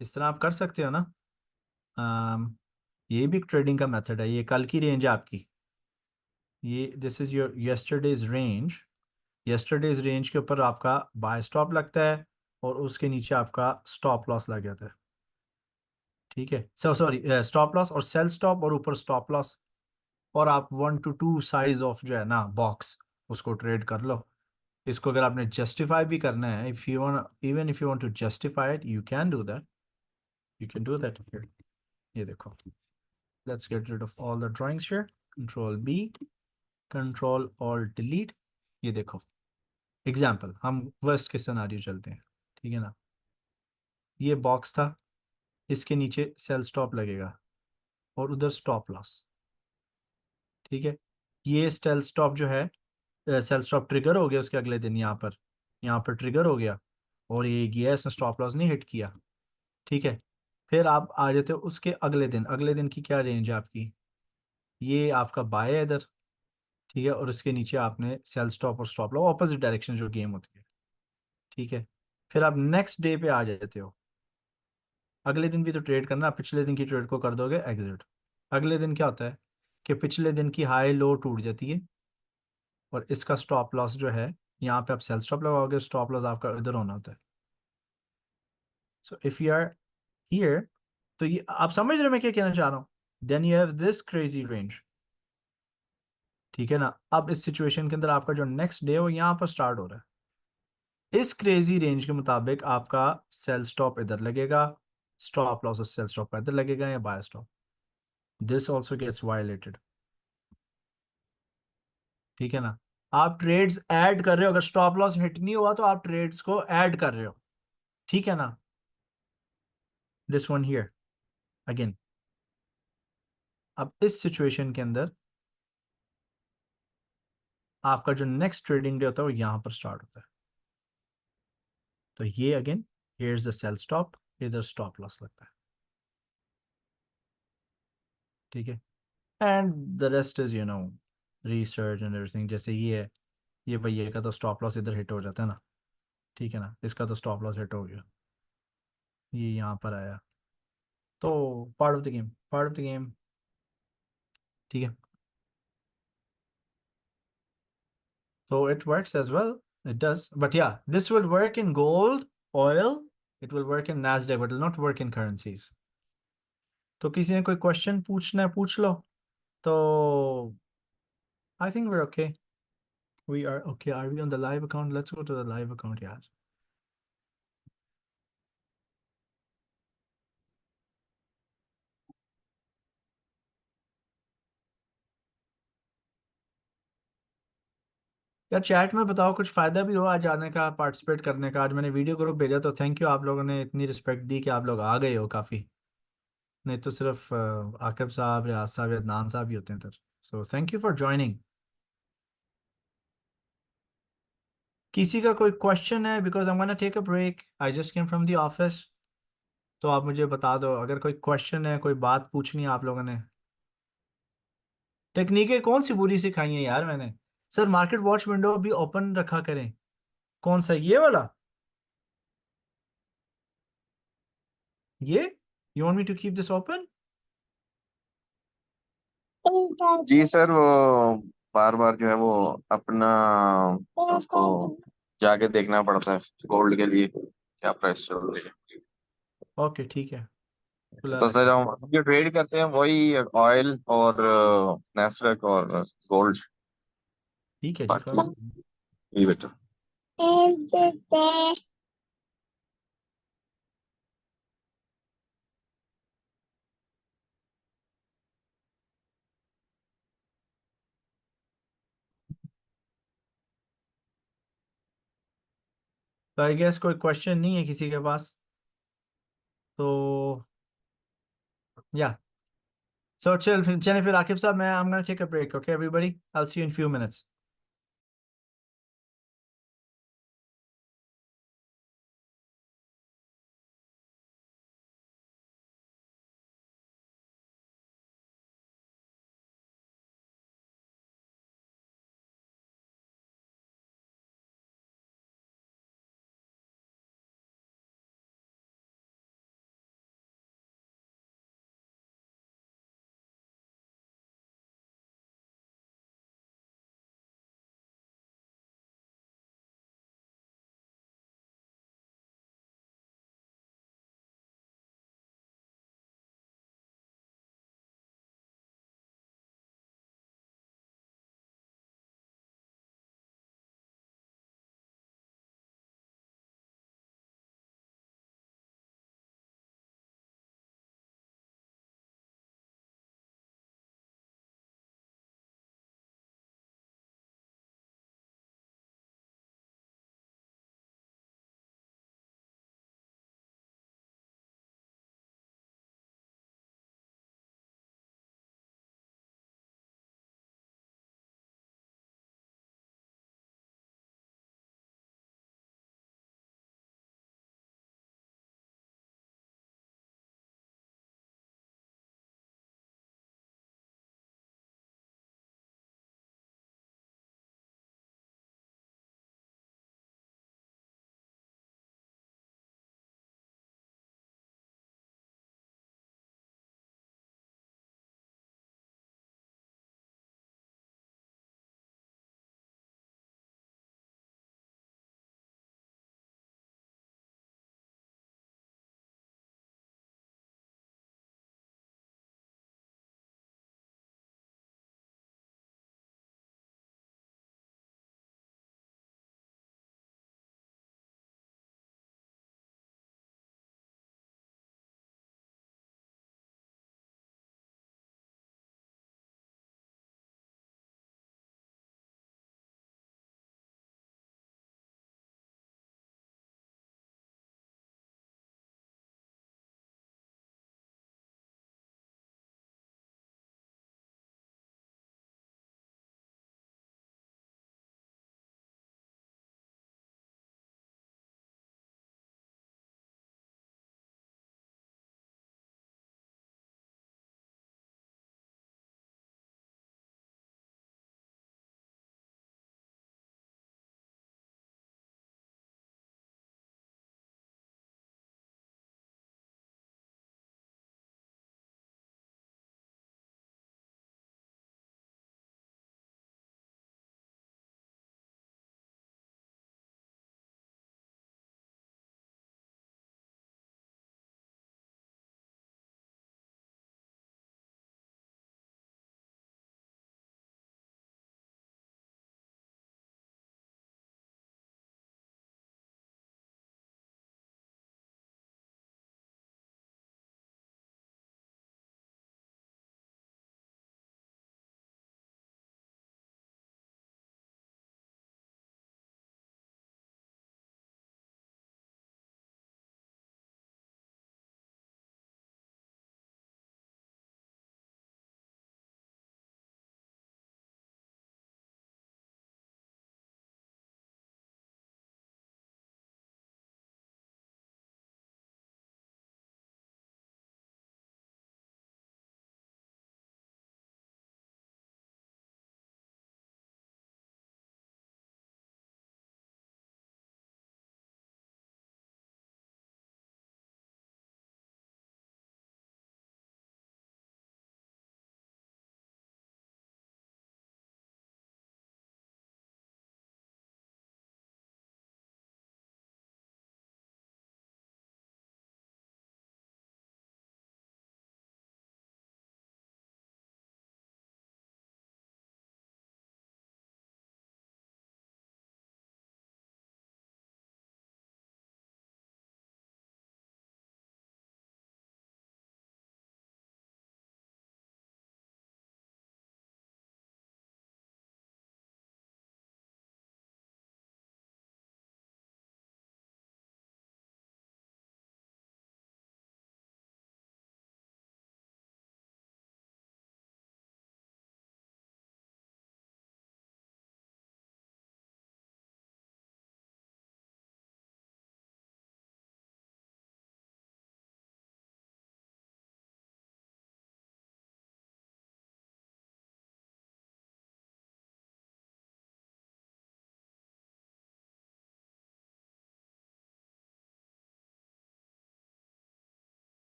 इस तरह आप कर सकते हो ना। अम, ये भी एक ट्रेडिंग का मेथड है। ये कल की रेंज है आपकी, ये this is your yesterday's range. Yesterday's range के ऊपर आपका बाय स्टॉप लगता है और उसके नीचे आपका स्टॉप लॉस लग जाता है। ठीक है। सो सॉरी, स्टॉप लॉस और सेल स्टॉप और ऊपर स्टॉप लॉस। और आप 1 to 2 साइज ऑफ जो है ना बॉक्स, उसको ट्रेड कर लो। इसको अगर आपने जस्टिफाई भी करना है, if you want, even if you want to justify it you can do that. You can do that here. ये देखो, let's get rid of all the drawings here. Control B, control alt delete. ये देखो, example, हम worst के scenario चलते हैं। ठीक है ना। ये बॉक्स था, इसके नीचे सेल स्टॉप लगेगा और उधर स्टॉप लॉस। ठीक है। ये सेल स्टॉप जो है, सेल स्टॉप ट्रिगर हो गया उसके अगले दिन, यहाँ पर ट्रिगर हो गया और ये गया, इसने स्टॉप लॉस नहीं हिट किया। ठीक है। फिर आप आ जाते हो उसके अगले दिन, अगले दिन की क्या रेंज है आपकी? ये आपका बाय है इधर। ठीक है। और उसके नीचे आपने सेल स्टॉप और स्टॉप लॉस, ऑपोजिट डायरेक्शन जो गेम होती है। ठीक है। फिर आप नेक्स्ट डे पे आ जाते हो। अगले दिन भी तो ट्रेड करना, पिछले दिन की ट्रेड को कर दोगे एग्जिट। अगले दिन क्या होता है कि पिछले दिन की हाई लो टूट जाती है और इसका स्टॉप लॉस जो है, यहाँ पे आप सेल स्टॉप लगाओगे, स्टॉप लॉस आपका इधर होना होता है। So if you are here, तो ये आप समझ रहे हो मैं क्या कहना चाह रहा हूँ? Then you have this crazy range. ठीक है ना। अब इस सिचुएशन के अंदर आपका जो नेक्स्ट डे है वो यहाँ पर स्टार्ट हो रहा है। इस क्रेजी रेंज के मुताबिक आपका सेल स्टॉप इधर लगेगा, स्टॉप लॉस सेल स्टॉप इधर लगेगा या buy stop. This also gets violated. ठीक है ना। आप ट्रेड्स ऐड कर रहे हो, अगर स्टॉप लॉस हिट नहीं हुआ तो आप ट्रेड्स को ऐड कर रहे हो, ठीक है ना। This one here again. अब इस सिचुएशन के अंदर आपका जो नेक्स्ट ट्रेडिंग डे होता है वो यहां पर स्टार्ट होता है। तो ये again, here is the sell stop, इधर स्टॉप लॉस लगता है, ठीक है। And the rest is research and everything. जैसे ये है, ये भैया का तो स्टॉप लॉस इधर हिट हो जाता है ना, ठीक है ना, इसका तो स्टॉप लॉस हिट हो गया, ये यहाँ पर आया। तो part of the game, part of the game, ठीक है। So it works as well. It does. But yeah, this will work in gold, oil. It will work in Nasdaq, but it will not work in currencies. तो किसी ने कोई question पूछना है पूछ लो। तो I think we're okay. We are okay. Are we on the live account? Let's go to the live account, यार। यार चैट में बताओ, कुछ फायदा भी हो आज आने का, पार्टिसिपेट करने का। आज मैंने वीडियो ग्रुप भेजा तो थैंक यू, आप लोगों ने इतनी रिस्पेक्ट दी कि आप लोग आ गए हो काफ़ी। नहीं तो सिर्फ आकिब साहब, रियाज साहब, अदनान साहब ही होते हैं इधर। So thank you for joining. किसी का कोई क्वेश्चन है? Because I am gonna take a break, I just came from the office. तो आप मुझे बता दो अगर कोई क्वेश्चन है, कोई बात पूछनी है आप लोगों ने। टेक्निकें कौन सी बुरी सिखाई हैं यार मैंने? सर मार्केट वॉच विंडो भी ओपन रखा करें। कौन सा, ये वाला? ये, you want me to keep this open? जी सर, वो बार बार जो है वो अपना उसको जाके देखना पड़ता है गोल्ड के लिए क्या प्राइस चल रही है। ओके ठीक है, खुला तो सर रखें। हम जो ट्रेड करते हैं वही ऑयल और नेस्डैक और गोल्ड। ठीक है जी, कोई बाकी बात नहीं। ये बेटा। तो आई गेस कोई क्वेश्चन नहीं है किसी के पास। तो या, सो चलिए फिर आकिब साहब, मैं I am gonna take a break, okay everybody, I will see you in few minutes.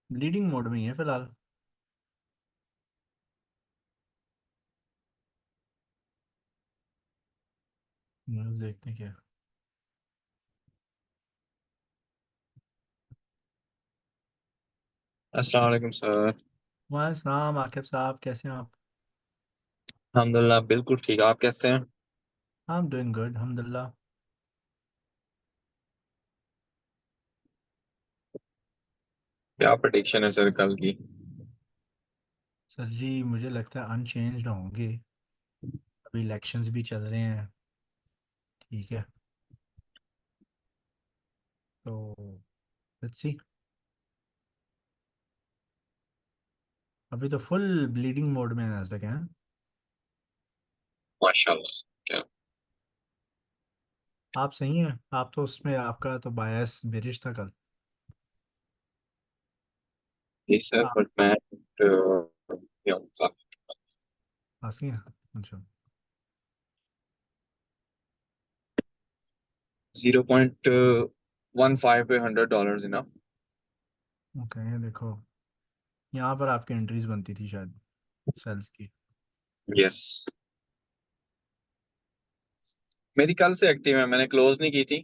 Bleeding mode में ही है फिलहाल। न्यूज़ देखते हैं क्या। अस्सलाम वालेकुम सर। वाह सलाम आकिब साहब, कैसे हैं आप? अल्हम्दुलिल्लाह बिल्कुल ठीक। आप कैसे हैं? आई एम डूइंग गुड अल्हम्दुलिल्लाह। क्या प्रेडिक्शन है सर कल की? सर जी मुझे लगता है अनचेंज्ड होंगे। अभी इलेक्शंस भी चल रहे हैं, ठीक है, तो लेट्स सी। अभी तो फुल ब्लीडिंग मोड में नज़र है। माशाल्लाह। क्या? आप सही हैं, आप तो उसमें आपका तो बायस बेरिश था कल। जी सर, आप बट मैं पास ही हैं। अच्छा। 0.15 पे $100 इनफ। ओके देखो, यहाँ पर आपकी एंट्रीज बनती थी शायद, सेल्स की। यस, मेरी कल से एक्टिव है, मैंने क्लोज नहीं की थी,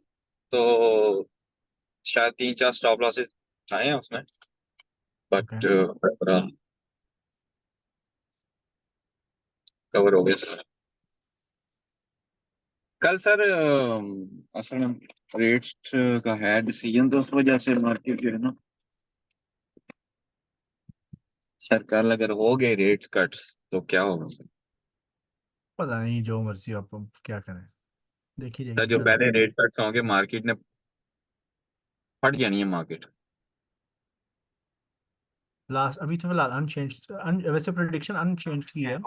तो शायद 3-4 स्टॉप लॉसेस आए हैं उसमें, ओके। बट कवर हो गया सर। कल सर असल में रेट्स का है डिसीजन, तो उस वजह से मार्केट जो है ना सर, कल अगर हो गए रेट कट्स तो क्या होगा सर? पता नहीं, जो मर्जी आप अब क्या करें, देखी सर जाएगी जो कल। पहले रेट कट्स होंगे मार्केट ने फट जानी है मार्केट। लास्ट अभी तो फिलहाल अनचेंज, वैसे प्रेडिक्शन अनचेंज की है।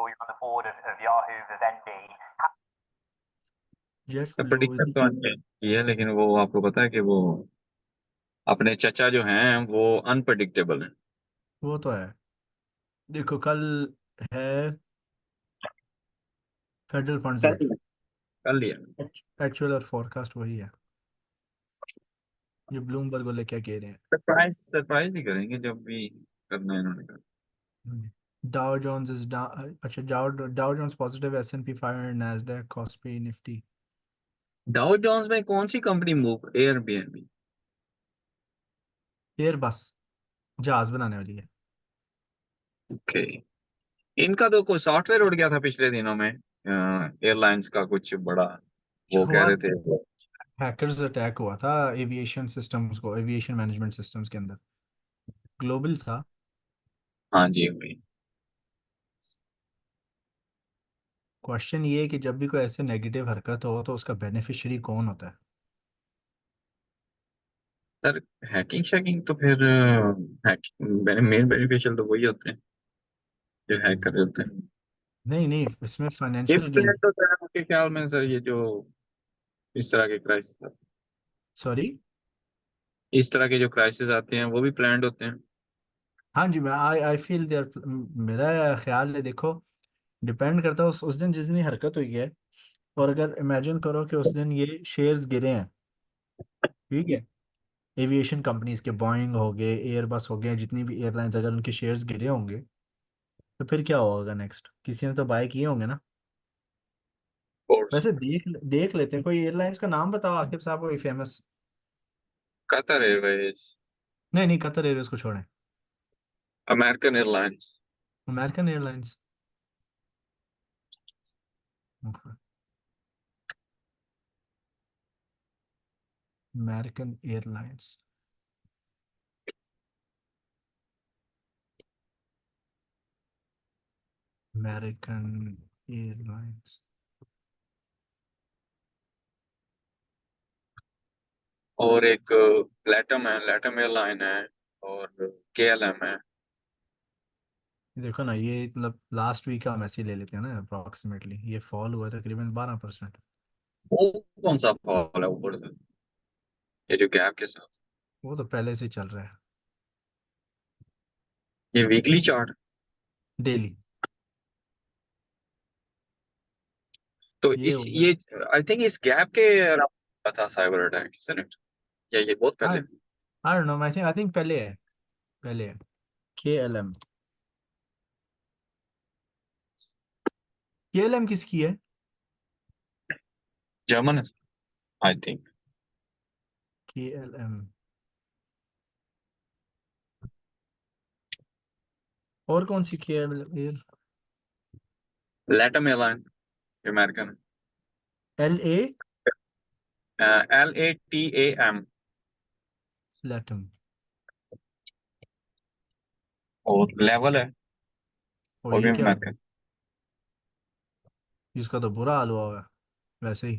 जेट सर ब्लू प्रेडिक्शन तो ये है, लेकिन वो आपको पता है कि वो अपने चचा जो हैं वो अनप्रडिक्टेबल हैं। वो तो है। देखो कल है फेडरल फंड्स रेट, कल कल लिया। एक्चुअल और फोरकास्ट वही है, ये ब्लूमबर्ग वाले क्या कह रहे हैं। सरप्राइज सरप्राइज नहीं करेंगे जब भी करना है इन्होंने कहा। डाउ जोन्स इज अच्छा, Dow Dow Jones positive, S&P 500, Nasdaq, Kospi, Nifty. Dow Jones में कौन सी company move? Airbnb? Airbus जहाज बनाने वाली है। ओके। इनका तो कोई सॉफ्टवेयर उड़ गया था पिछले दिनों में, एयरलाइंस का कुछ बड़ा, वो कह हुआ, रहे थे। हैकर्स अटैक हुआ था एविएशन सिस्टम्स को, एविएशन मैनेजमेंट सिस्टम्स के अंदर, ग्लोबल था। हाँ जी भाई। क्वेश्चन ये है कि जब भी कोई ऐसे नेगेटिव हरकत हो तो उसका बेनिफिशियरी कौन होता है? सर हैकिंग शैकिंग तो फिर हैकिंग मेन बेनिफिशियल तो वही होते हैं जो हैक कर रहे होते हैं। नहीं नहीं, इसमें ये फाइनेंशियल गेन। प्लान तो है आपके ख्याल में सर, ये जो इस तरह के क्राइसिस, सॉरी। इस तरह के जो क्राइसिस आते हैं वो भी प्लान्ड होते हैं? हाँ जी, मैं आई फील देयर, मेरा ख्याल है, देखो डिपेंड करता है उस दिन जिस दिन ये हरकत हुई है। और अगर इमेजिन करो कि उस दिन ये शेयर्स गिरे हैं, ठीक है, एविएशन कंपनीज के, बोइंग हो गए, एयरबस हो गए, जितनी भी एयरलाइंस, अगर उनके शेयर्स गिरे होंगे तो फिर क्या होगा नेक्स्ट? किसी ने तो बाय किए होंगे ना। कोर्स। वैसे देख देख लेते हैं, कोई एयरलाइंस का नाम बताओ आकिब साहब, कोई फेमस। कतर एयरवेज, नहीं नहीं, कतर एयरवेज को छोड़ें। American airlines. American airlines. American airlines. American airlines. और एक लैटम है, लैटम एयरलाइन है, और KLM है। देखो ना, ये मतलब लास्ट वीक का हम ऐसे ही ले लेते हैं ना, अप्रोक्सीमेटली ये फॉल हुआ है तकरीबन 12%। वो कौन सा फॉल है ऊपर से, ये जो गैप के साथ? वो तो पहले से ही चल रहा है। ये वीकली चार्ट? डेली। तो ये इस हो गया। ये आई थिंक इस गैप के अराउंड था साइबर अटैक, इजंट? या ये बहुत आई पहले? आई डोंट नो, आई थिंक पहले है। पहले है। KLM। KLM किसकी है? जर्मन है आई थिंक। KLM। और कौन सी KLM? LATAM airline, American. LA। LATAM। LATAM. और लेवल है, और वो भी ये क्या? अमेरिकन। इसका तो बुरा हाल हुआ है वैसे ही।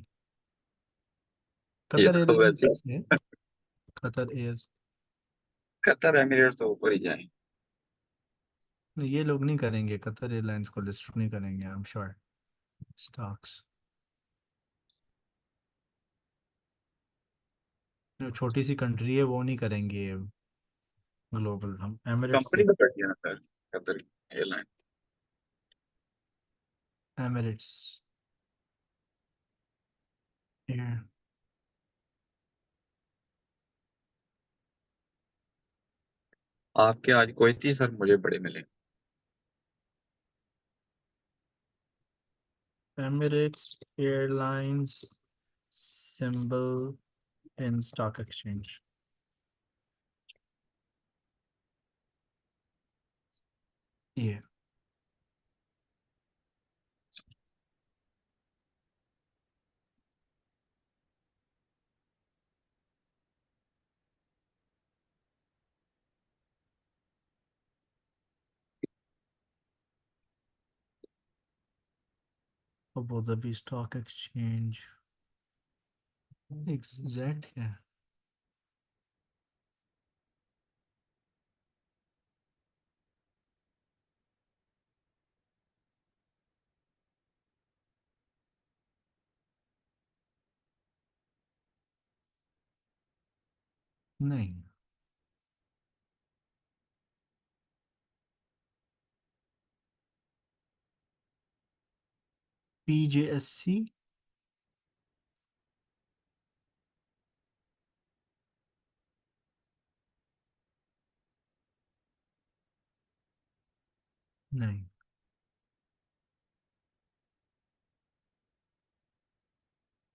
ये कतर तो एयरलाइंस वैसे से है। Qatar air. कतर एमिरेट्स तो ऊपर ही जाए। ये लोग नहीं करेंगे, कतर एयरलाइंस को लिस्ट नहीं करेंगे, आई एम श्योर। स्टॉक्स। जो छोटी सी कंट्री है वो नहीं करेंगे ग्लोबल। हम एमिरेट्स कंपनी देख। तो बढ़िया है sir, Qatar airline. Emirates air. आपके आज कोई थी सर, मुझे बड़े मिले। Emirates airlines symbol in stock exchange. ये Abu Dhabi stock exchange. Exact क्या है? नहीं। PJSC। नहीं।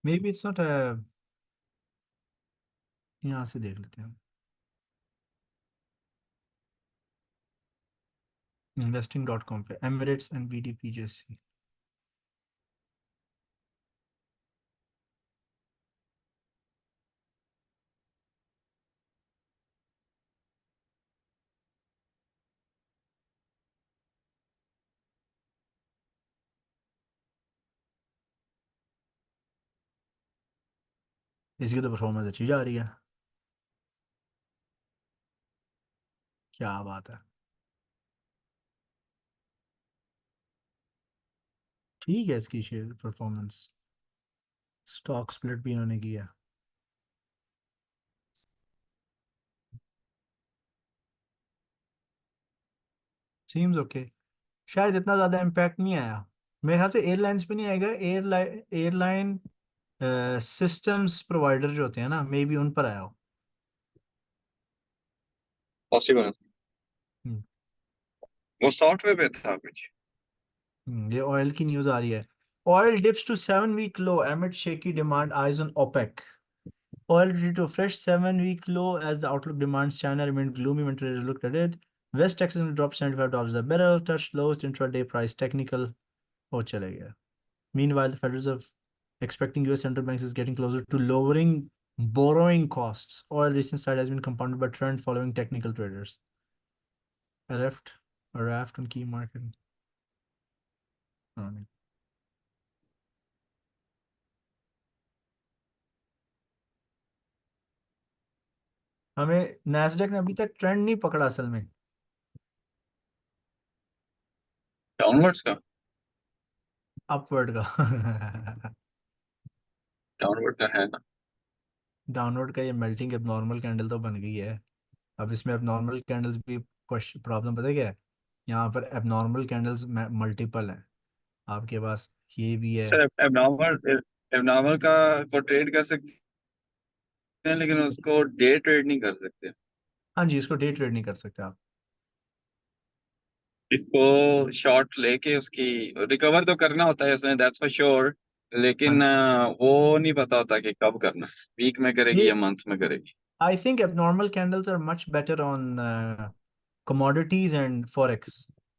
May be it's not. यहाँ से देख लेते हैं। investing.com पे एमिरेट्स NBD PJSC। इसकी तो परफॉर्मेंस अच्छी जा रही है। क्या बात है। ठीक है इसकी शेयर परफॉर्मेंस। स्टॉक स्प्लिट भी इन्होंने किया। Seems okay. शायद इतना ज़्यादा इम्पैक्ट नहीं आया। मेरे ख्याल से एयरलाइंस पे नहीं आएगा। एयरलाइन सिस्टम्स प्रोवाइडर जो होते हैं ना, मे बी उन पर आया हो। पॉसिबल है। हम्म। वो सॉफ्टवेयर पे था कुछ। ये ऑयल की न्यूज़ आ रही है। Oil dips to 7-week low amid shaky demand, eyes on OPEC. Oil retreated to a fresh 7-week low as the outlook demands China remained gloomy when traders looked at it. West Texas dropped $75 a barrel, touched lowest intraday price technical. Oh, चले गया. Meanwhile, the Federal Reserve expecting US central banks is getting closer to lowering borrowing costs. Oil recent side has been compounded by trend following technical traders. A raft on key market. Oh, हमें Nasdaq ने अभी तक trend नहीं पकड़ा असल में। Downwards का? Upward का। डाउनवर्ड का है ना? डाउनवर्ड का ये मेल्टिंग एबनॉर्मल कैंडल तो बन गई है। अब इसमें एबनॉर्मल कैंडल्स भी क्वेश्चन प्रॉब्लम पता है क्या है? यहाँ पर एबनॉर्मल कैंडल्स मल्टीपल हैं आपके पास, ये भी है। सर एबनॉर्मल एबनॉर्मल का को ट्रेड कर सकते हैं, लेकिन उसको डे ट्रेड नहीं कर सकते। हाँ जी, इसको डे ट्रेड नहीं कर सकते आप। इसको शॉर्ट लेके उसकी रिकवर तो करना होता है इसमें, दैट्स फॉर श्योर। हाँ, लेकिन वो नहीं पता होता कि कब करना, वीक में करेगी ये या मंथ में करेगी। I think abnormal candles are much better on commodities and forex,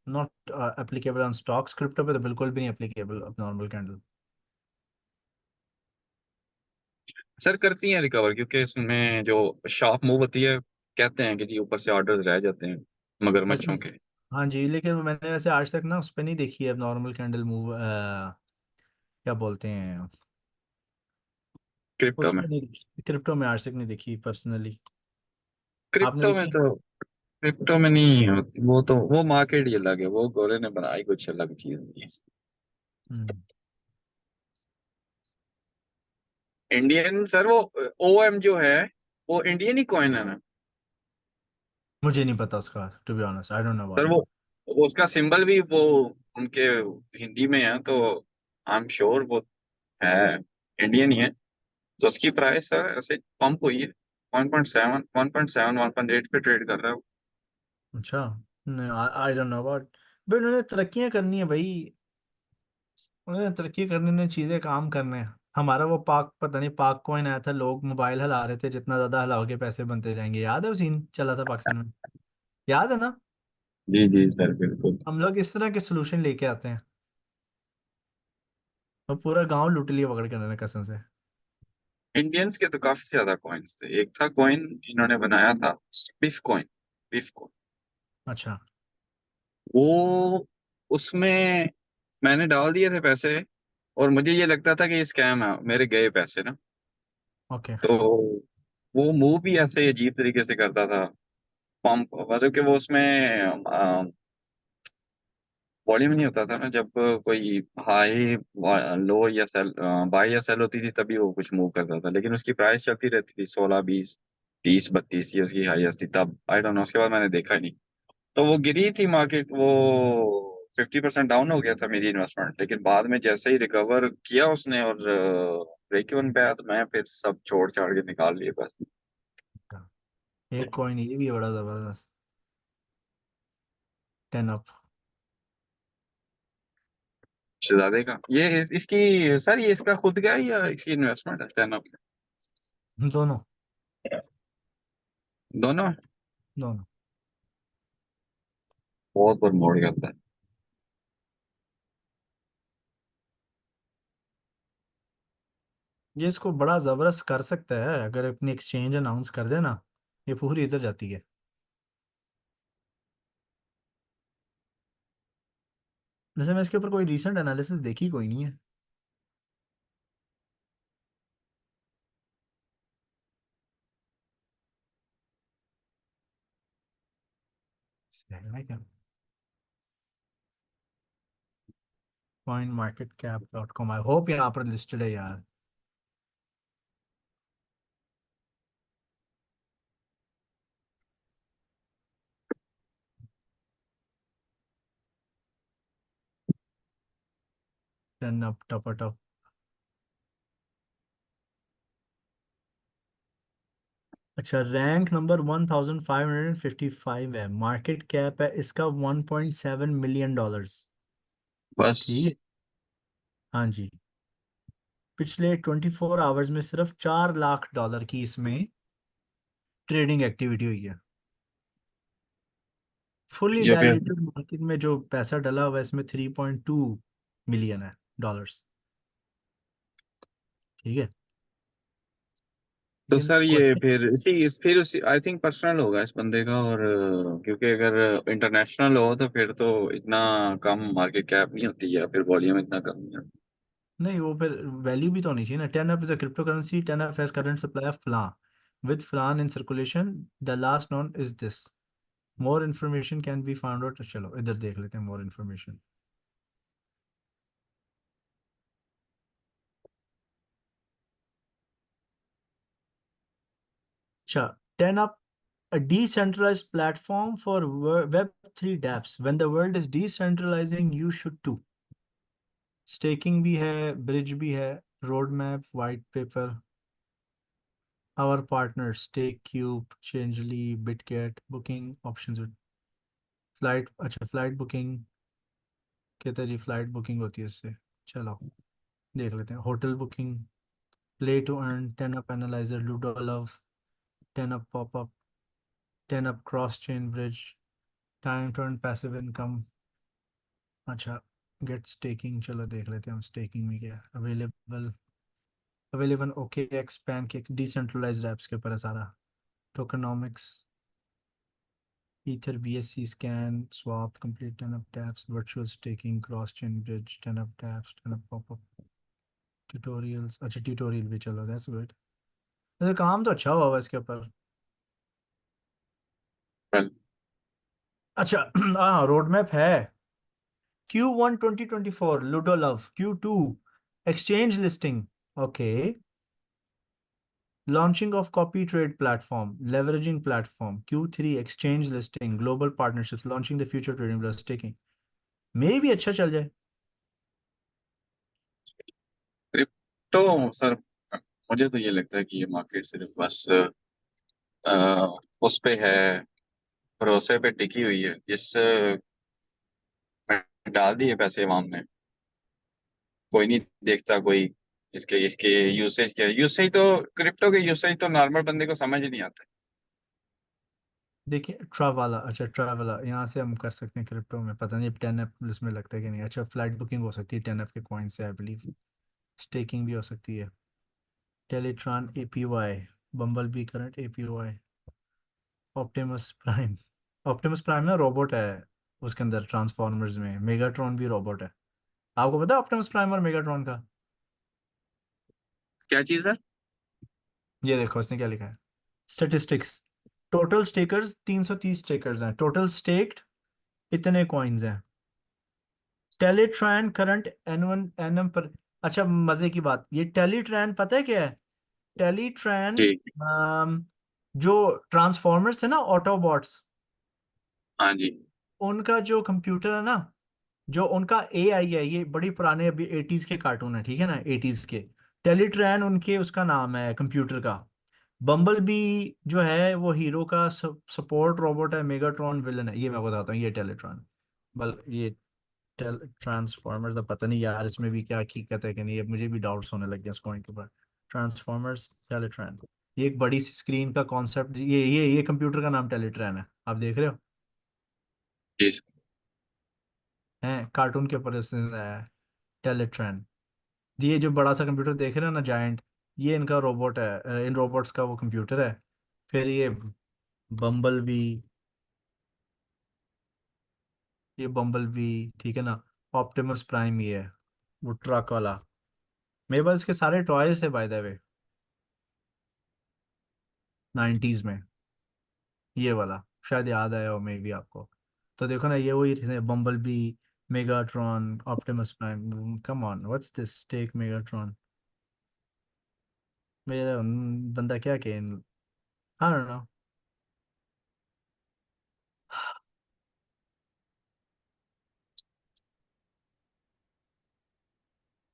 not applicable on stocks। Crypto पे तो बिल्कुल भी नहीं applicable abnormal कैंडल। सर करती हैं रिकवर, क्योंकि इसमें जो शॉप मूव होती है, कहते हैं कि जी ऊपर से ऑर्डर्स रह जाते हैं वैसे मगरमच्छों के। हाँ जी, लेकिन मैंने वैसे आज तक ना उस पर नहीं देखी है abnormal कैंडल मूव, क्या बोलते हैं, क्रिप्टो उस में? पर नहीं देखी, क्रिप्टो में आज तक नहीं देखी पर्सनली। आपने क्रिप्टो में देखी? तो क्रिप्टो में नहीं होती वो, तो वो मार्केट ही अलग है, वो गोरे ने बनाई कुछ अलग चीज नहीं है। हम्म, इंडियन सर, वो ओएम जो है वो इंडियन ही कॉइन है ना? मुझे नहीं पता उसका, to be honest I don't know sir about it. वो उसका सिंबल भी वो उनके हिंदी में है, तो आई एम श्योर वो है इंडियन ही है। तो उसकी प्राइस सर ऐसे पंप हुई है, 1.7 1.7 1.8 पे ट्रेड कर रहा है वो। अच्छा, नहीं आई डोंट नो अबाउट, बट उन्होंने तरक्कियां करनी है भाई, उन्हें तरक्की करने ने चीज़ें काम करने हैं। हमारा वो पाक, पता नहीं पाक कॉइन आया था, लोग मोबाइल हिला रहे थे, जितना ज़्यादा हिलाओगे पैसे बनते जाएंगे, याद है वो सीन चला था पाकिस्तान में? याद है ना? जी जी सर बिल्कुल। हम लोग इस तरह के सोल्यूशन लेके आते हैं और पूरा गांव लूट लिया पकड़ के उन्होंने कसम से। इंडियंस के तो काफी ज्यादा कॉइन्स थे, एक था कॉइन इन्होंने बनाया था, बिफ कॉइन। बिफ कॉइन अच्छा। वो, उसमें मैंने डाल दिए थे पैसे, और मुझे ये लगता था कि ये स्कैम है, मेरे गए पैसे ना। ओके। तो वो मूव भी ऐसे अजीब तरीके से करता था, पंप मतलब कि वो उसमें वॉल्यूम नहीं होता था ना, जब कोई हाई लो या सेल बाई या सेल होती थी तभी वो कुछ मूव करता था, लेकिन उसकी प्राइस चलती रहती थी 16 20 30 32, ये उसकी हाईएस्ट थी तब, आई डोंट नो, उसके बाद मैंने देखा ही नहीं। तो वो गिरी थी मार्केट, वो 50% डाउन हो गया था मेरी इन्वेस्टमेंट, लेकिन बाद में जैसे ही रिकवर किया उसने और ब्रेक इवन पे आया, तो मैं फिर सब छोड़ छाड़ के निकाल लिए बस। एक कॉइन ये भी है बड़ा ज़बरदस्त, 10 अप। शहजादे का ये इसकी सर, ये इसका खुद का है या इसकी इन्वेस्टमेंट है स्टैंड अप? दोनों। दोनों है? दोनों। बहुत बार मोड़ जाता है। ये इसको बड़ा ज़बरदस्त कर सकता है अगर अपनी एक्सचेंज अनाउंस कर देना, ये पूरी इधर जाती है। वैसे मैं इसके ऊपर कोई रीसेंट एनालिसिस देखी कोई नहीं है। है क्या? Coin market cap dot com, I hope यहाँ पर लिस्टेड है यार। टेन अप टप टप। अच्छा, रैंक नंबर 1555 है, मार्केट कैप है इसका 1.7 मिलियन डॉलर्स। ठीक बस। है। हाँ जी। पिछले 24 आवर्स में सिर्फ $4 लाख की इसमें ट्रेडिंग एक्टिविटी हुई है। फुल्ली ये फिर डायल्यूटेड मार्केट में जो पैसा डला हुआ है इसमें 3.2 मिलियन है डॉलर्स। ठीक है। तो लेकिन सर ये क्वेश्चन, फिर उसी आई थिंक पर्सनल होगा इस बंदे का, और क्योंकि अगर इंटरनेशनल हो तो फिर तो इतना कम मार्केट कैप नहीं होती, या फिर वॉल्यूम इतना कम नहीं होता। नहीं वो फिर वैल्यू भी तो होनी चाहिए ना। 10 up is a crypto currency, 10 up has current supply of फलां, with flan in circulation. The last known is this. More information can be found out. चलो इधर देख लेते हैं more information. अच्छा, 10 up, a decentralized platform for Web3 dApps. When the world is decentralizing, you should too. Staking भी है, bridge भी है, roadmap, white paper. Our partners, StakeCube, Changely, Bitget, booking options with flight. अच्छा, flight booking कहते हैं जी, flight booking होती है इससे. चलो देख लेते हैं. Hotel booking, play to earn, 10 up analyzer, Ludo Love, 10 up pop up, 10 up cross chain bridge, time to earn passive income. अच्छा, गेट स्टेकिंग, चलो देख लेते हैं हम स्टेकिंग में क्या available. Available okay X pancake, decentralised apps के ऊपर है सारा. Tokenomics, ether, BSC scan, swap, complete, 10 up taps, virtual staking, cross chain bridge, 10 up taps, 10 up popup, tutorials. अच्छा ट्यूटोरियल भी, चलो दैट्स गुड. वैसे काम तो अच्छा हुआ हुआ इसके ऊपर. Well, अच्छा हाँ, रोड मैप है. Q1 2024 Ludo Love, Q2 exchange listing. Okay. Launching of copy trade platform, leveraging platform. Q3 exchange listing, global partnerships, launching the future trading plus staking. Maybe अच्छा चल जाए. क्रिप्टो सर, मुझे तो ये लगता है कि ये मार्केट सिर्फ बस उस पे है, भरोसे पे टिकी हुई है. इस डाल दिए पैसे अवाम ने, कोई नहीं देखता कोई. इसके इसके यूसेज क्या, यूसेज तो क्रिप्टो के यूसेज तो नॉर्मल बंदे को समझ ही नहीं आता. देखिए ट्रावाला, अच्छा ट्रावाला यहाँ से हम कर सकते हैं क्रिप्टो में. पता नहीं 10 एफ इसमें लगता है कि नहीं. अच्छा, फ्लाइट बुकिंग हो सकती है 10 एफ के कॉइन से आई बिलीव. स्टेकिंग भी हो सकती है. Teletraan APY, Bumblebee current APY, Optimus Prime. Optimus Prime ना रोबोट है उसके अंदर, ट्रांसफॉर्मर्स में. मेगाट्रॉन भी रोबोट है. आपको पता है ऑप्टिमस प्राइम और मेगाट्रॉन का? क्या चीज है? ये देखो इसने क्या लिखा है. स्टेटिस्टिक्स, टोटल स्टेकर्स 330 स्टेकर्स हैं. टोटल स्टेक्ड इतने कॉइन्स हैं. टेलीट्रैन करंट एन एनएम पर. अच्छा मजे की बात, ये टेलीट्रैन पता है क्या है? टेलीट्रैन जी. जो ट्रांसफॉर्मर्स है ना, ऑटोबॉट्स, हाँ जी. उनका जो कंप्यूटर है ना, जो उनका एआई है, ये बड़ी पुराने अभी 80s के कार्टून है, ठीक है ना, 80s के. टेलीट्रैन उनके उसका नाम है कंप्यूटर का. बम्बल बी जो है वो हीरो का सपोर्ट रोबोट है. मेगाट्रॉन विलन है. ये मैं बताता हूँ, ये टेलीट्रॉन. बल ये ट्रांसफॉर्मर्स का पता नहीं यार इसमें भी क्या हकीकत है कि नहीं. अब मुझे भी डाउट्स होने लग गए इस पॉइंट के ऊपर. ट्रांसफॉर्मर्स टेलीट्रैन, ये एक बड़ी सी स्क्रीन का कॉन्सेप्ट. ये कंप्यूटर का नाम टेलीट्रैन है, आप देख रहे हो जी. हैं कार्टून के ऊपर टेलीट्रैन. ये जो बड़ा सा कंप्यूटर देख रहे हो ना, जायंट, ये इनका रोबोट है. इन रोबोट्स का वो कंप्यूटर है. फिर बम्बल बी ये बम्बल बी, ठीक है ना. ऑप्टिमस प्राइम ये है, वो ट्रक वाला. मेरे पास इसके सारे टॉयज थे बाय द वे, 90s में. ये वाला शायद याद आया हो मे भी आपको. तो देखो ना, ये वही Bumblebee, Megatron, Optimus Prime. Come on, what's this take Megatron. मेरा बंदा क्या के, आई डोंट नो.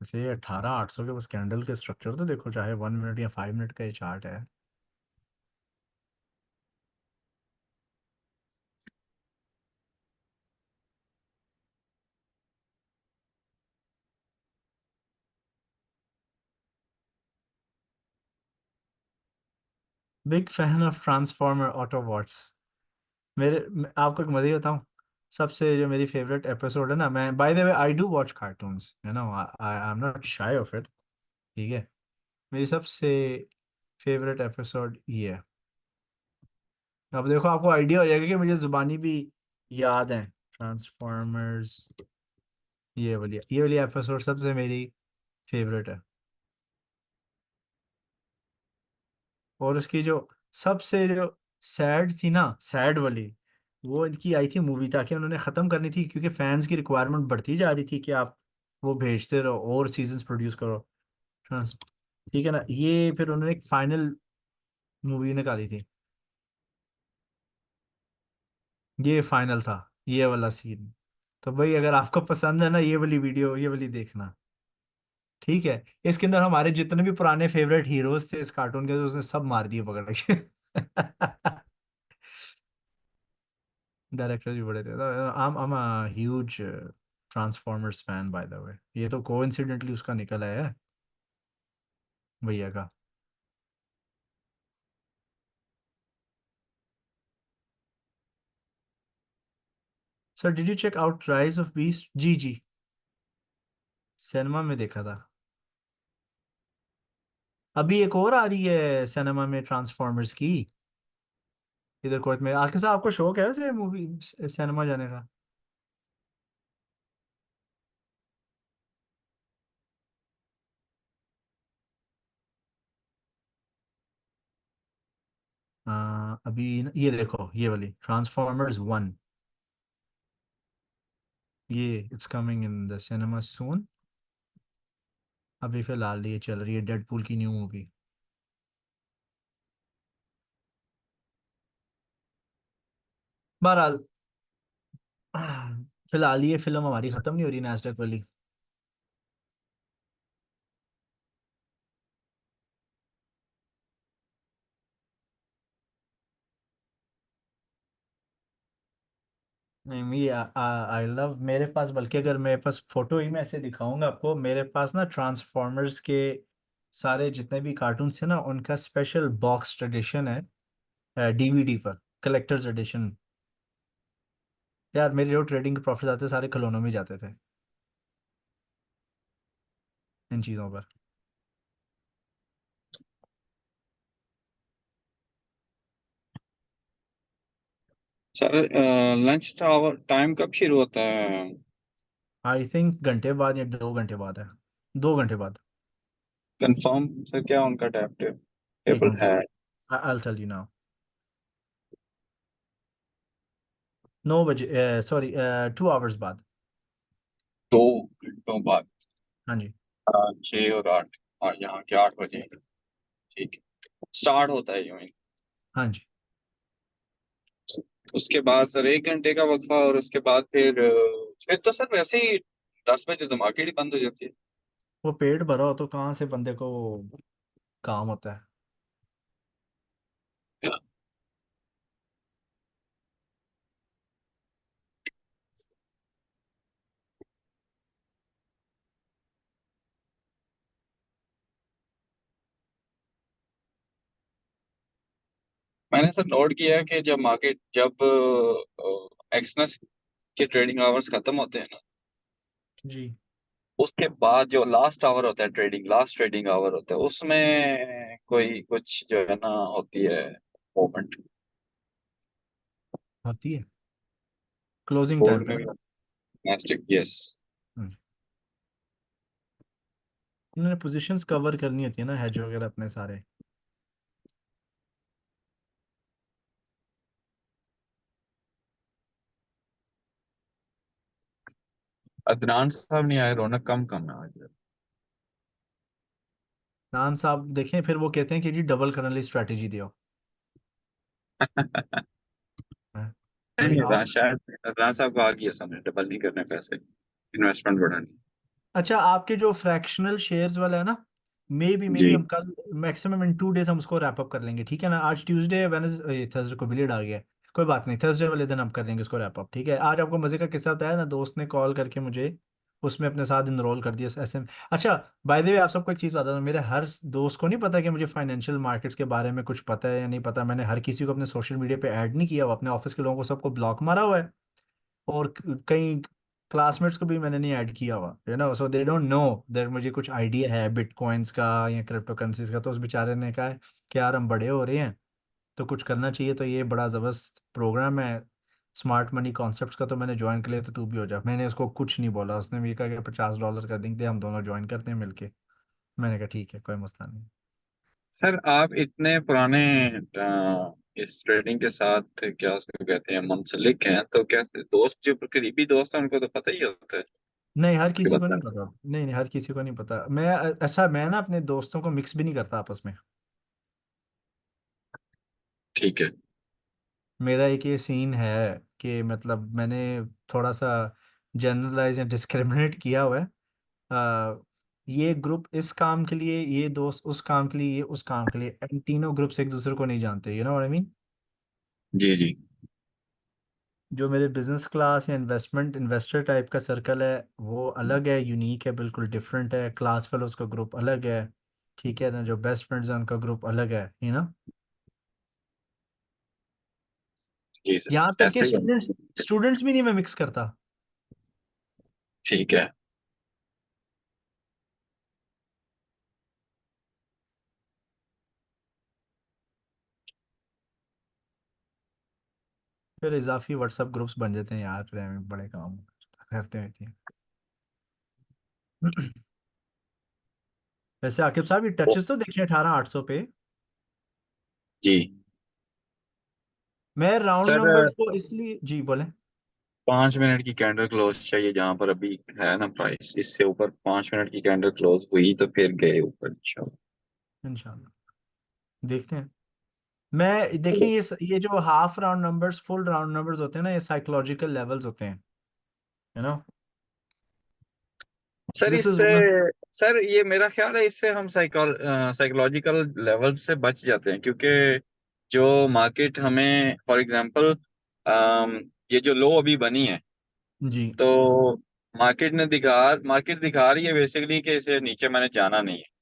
वैसे 18,800 के बस कैंडल के स्ट्रक्चर तो देखो, चाहे 1 मिनट या 5 मिनट का ये चार्ट है. Big fan of transformer Autobots. आपको एक मजे बताऊं, सबसे जो मेरी फेवरेट एपिसोड है ना, मैं bye the way I do watch cartoons, you know, I am not शाई ऑफ इट, ठीक है. मेरी सबसे फेवरेट एपिसोड ये है. अब देखो आपको आइडिया हो जाएगा कि मुझे जुबानी भी याद है. ट्रांसफॉर्मर्स, ये वाली एपिसोड सबसे मेरी फेवरेट है. और उसकी जो सबसे जो सैड थी ना, सैड वाली, वो इनकी आई थी मूवी, ताकि उन्होंने ख़त्म करनी थी क्योंकि फैंस की रिक्वायरमेंट बढ़ती जा रही थी कि आप वो भेजते रहो और सीजन्स प्रोड्यूस करो। हाँ, ठीक है ना, ये फिर उन्होंने एक फाइनल मूवी निकाली थी, ये फाइनल था, ये वाला सीन। तो भाई अगर आपको पसंद है ना ये वाली वीडियो, ये वाली देखना, ठीक है। इसके अंदर हमारे जितने भी पुराने फेवरेट हीरोज थे इस कार्टून के, तो उसने सब मार दिए पकड़ के। डायरेक्टर भी बड़े थे। I am a huge Transformers fan by the way, ये तो कोइंसिडेंटली उसका निकल आया है भैया का। Sir did you check out Rise of Beast? जी जी, सिनेमा में देखा था। अभी एक और आ रही है सिनेमा में ट्रांसफॉर्मर्स की, इधर कोर्ट में। आके साहब आपको शौक है वैसे मूवी सिनेमा जाने का? अभी ये देखो, ये वाली ट्रांसफॉर्मर्स 1, ये it's coming in the cinema soon. अभी फिलहाल ये चल रही है डेडपूल की न्यू मूवी। बहरहाल, फिलहाल ये फिल्म हमारी खत्म नहीं हो रही नैस्डैक वाली। नहीं, ये आई लव, मेरे पास बल्कि अगर मेरे पास फोटो ही मैं ऐसे दिखाऊंगा आपको, मेरे पास ना ट्रांसफॉर्मर्स के सारे जितने भी कार्टून थे ना, उनका स्पेशल बॉक्स एडिशन है डीवीडी पर, कलेक्टर्स एडिशन। यार मेरे जो ट्रेडिंग के प्रॉफिट आते सारे खिलौनों में जाते थे, इन चीज़ों पर। सर लंच टाइम कब शुरू होता है? आई थिंक घंटे बाद या 2 घंटे बाद है, 2 घंटे बाद। कंफर्म सर क्या उनका टाइम एक टेबल मिनट, है? I tell you now. 9 बजे, सॉरी, 2 आवर्स बाद। 2 घंटों बाद? हाँ जी। 6 और 8, और यहाँ के 8 बजे। ठीक है, स्टार्ट होता है यूं ही। हाँ जी। उसके बाद सर 1 घंटे का वक्फा, और उसके बाद फिर तो सर वैसे ही 10 बजे तो मार्केट ही बंद हो जाती है। वो पेट भरा हो तो कहाँ से बंदे को काम होता है। मैंने सर नोट किया कि जब एक्सनस के ट्रेडिंग आवर्स खत्म होते हैं ना, जी। उसके बाद जो लास्ट आवर होता है, लास्ट ट्रेडिंग आवर होता है, उसमें कोई कुछ जो है ना होती है मूवमेंट। होती है क्लोजिंग टाइम गोल्ड पे में ना। भी, नेस्टिक, यस। हम्म। उन्होंने पोजीशंस कवर करनी होती है ना, हेज वगैरह अपने सारे। अदनान साहब नहीं आए, रौनक कम कम है आज। नान साहब देखें, फिर वो कहते हैं कि जी डबल करने वाली स्ट्रैटेजी दियो। हाँ। भाई नहीं, आओ। शायद अदनान साहब को आ गया समझ, डबल नहीं करने पैसे, इन्वेस्टमेंट बढ़ानी। अच्छा, आपके जो फ्रैक्शनल शेयर्स वाला है ना, मे बी जी। हम कल मैक्सिमम इन 2 डेज हम उसको रैप अप कर लेंगे, ठीक है ना। आज ट्यूसडे है, वेनसडे थर्सडे को बिलीड आ गया है। कोई बात नहीं, थर्सडे वाले दिन हम कर लेंगे उसको रैप अप, ठीक है। आज आपको मजे का किस्सा बताया ना, दोस्त ने कॉल करके मुझे उसमें अपने साथ इनरोल कर दिया SM। अच्छा, बाय द वे आप सबको एक चीज़ बता दूं, मेरे हर दोस्त को नहीं पता कि मुझे फाइनेंशियल मार्केट्स के बारे में कुछ पता है या नहीं पता। मैंने हर किसी को अपने सोशल मीडिया पे ऐड नहीं किया हुआ, अपने ऑफिस के लोगों को सबको ब्लॉक मारा हुआ है, और कई क्लासमेट्स को भी मैंने नहीं ऐड किया हुआ, you know, so they don't know that मुझे कुछ आइडिया है बिटकॉइंस का या क्रिप्टो करेंसीज का। तो उस बेचारे ने कहा है कि यार हम बड़े हो रहे हैं तो कुछ करना चाहिए, तो ये बड़ा ज़बरदस्त प्रोग्राम है स्मार्ट मनी कॉन्सेप्ट्स का, तो मैंने ज्वाइन कर लिया, तो तू भी हो जा। मैंने उसको कुछ नहीं बोला, उसने भी कहा कि $50 का देंगे, हम दोनों ज्वाइन करते हैं मिलके। मैंने कहा ठीक है, कोई मसला नहीं। सर आप इतने पुराने इस ट्रेडिंग के साथ क्या उसको कहते हैं मुंसलिक हैं, तो कैसे दोस्त जो करीबी दोस्त हैं उनको तो पता ही होता है नहीं, हर कि किसी को नहीं बता। पता। नहीं नहीं, हर किसी को नहीं पता। मैं अच्छा, मैं ना अपने दोस्तों को मिक्स भी नहीं करता आपस में। ठीक है। मेरा एक ये सीन है कि मतलब मैंने थोड़ा सा जनरलाइज या डिस्क्रिमिनेट किया हुआ है। ये ग्रुप इस काम के लिए, ये दोस्त उस काम के लिए, ये उस काम के लिए, इन तीनों ग्रुप्स एक दूसरे को नहीं जानते। You know what I mean. जी जी। जो मेरे बिजनेस क्लास या इन्वेस्टर टाइप का सर्कल है, वो अलग है, यूनिक है, बिल्कुल डिफरेंट है। क्लास फेलोज का ग्रुप अलग है, ठीक है ना। जो बेस्ट फ्रेंड्स हैं उनका ग्रुप अलग है, यू नो। जी यहाँ सर तक कि ऐसे ही स्टूडेंट्स है। स्टूडेंट्स भी नहीं मैं मिक्स करता। ठीक है। फिर इजाफी व्हाट्सएप ग्रुप्स बन जाते हैं यार, फिर हमें बड़े काम करते रहते हैं। वैसे आकिब साहब, ये ओ, टचेस तो देखिए 18,800 पे। जी मैं राउंड सर। नंबर्स को इसलिए जी बोले। 5 मिनट की कैंडल क्लोज चाहिए जहां पर अभी है ना प्राइस, इससे ऊपर 5 मिनट की कैंडल क्लोज हुई तो फिर गए ऊपर इंशाल्लाह। इंशाल्लाह देखते हैं। मैं देखिए, ये जो half round numbers, full round numbers होते हैं ना, ये साइकोलॉजिकल लेवल्स होते हैं, you know. Sir this is इससे, वन। सर ये मेरा ख्याल है इससे हम साइकोलॉजिकल लेवल से बच जाते हैं, क्योंकि जो मार्केट हमें फॉर एग्जांपल ये जो लो अभी बनी है, जी। तो मार्केट दिखा रही है बेसिकली कि इसे नीचे मैंने जाना नहीं है।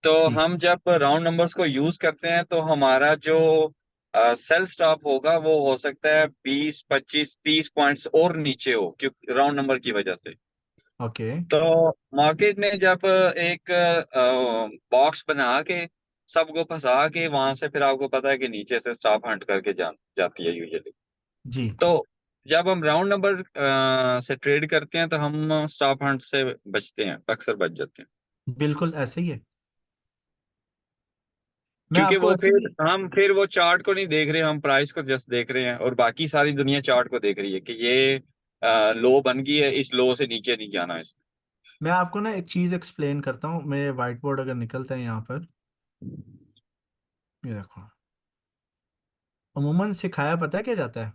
तो ठीक। हम जब राउंड नंबर्स को यूज करते हैं तो हमारा जो सेल स्टॉप होगा वो हो सकता है 20 25 30 पॉइंट्स और नीचे हो, क्योंकि राउंड नंबर की वजह से। ओके। तो मार्केट ने जब एक बॉक्स बना के सबको फंसा के वहां से, फिर आपको पता है कि नीचे से स्टॉप हंट करके जाती है यूजुअली। जी। तो जब हम राउंड नंबर से ट्रेड करते हैं तो हम स्टॉप हंट से बचते हैं, अक्सर बच जाते हैं। बिल्कुल ऐसे ही है। मैं क्योंकि आपको वो ऐसे फिर ही। हम फिर वो चार्ट को नहीं देख रहे, हम प्राइस को जस्ट देख रहे हैं, और बाकी सारी दुनिया चार्ट को देख रही है कि ये लो बन गई है, इस लो से नीचे नहीं जाना इसने। मैं आपको ना एक चीज एक्सप्लेन करता हूँ। मेरे वाइट बोर्ड अगर निकलता है यहाँ पर, ये देखो। अमूमन सिखाया पता है क्या जाता है?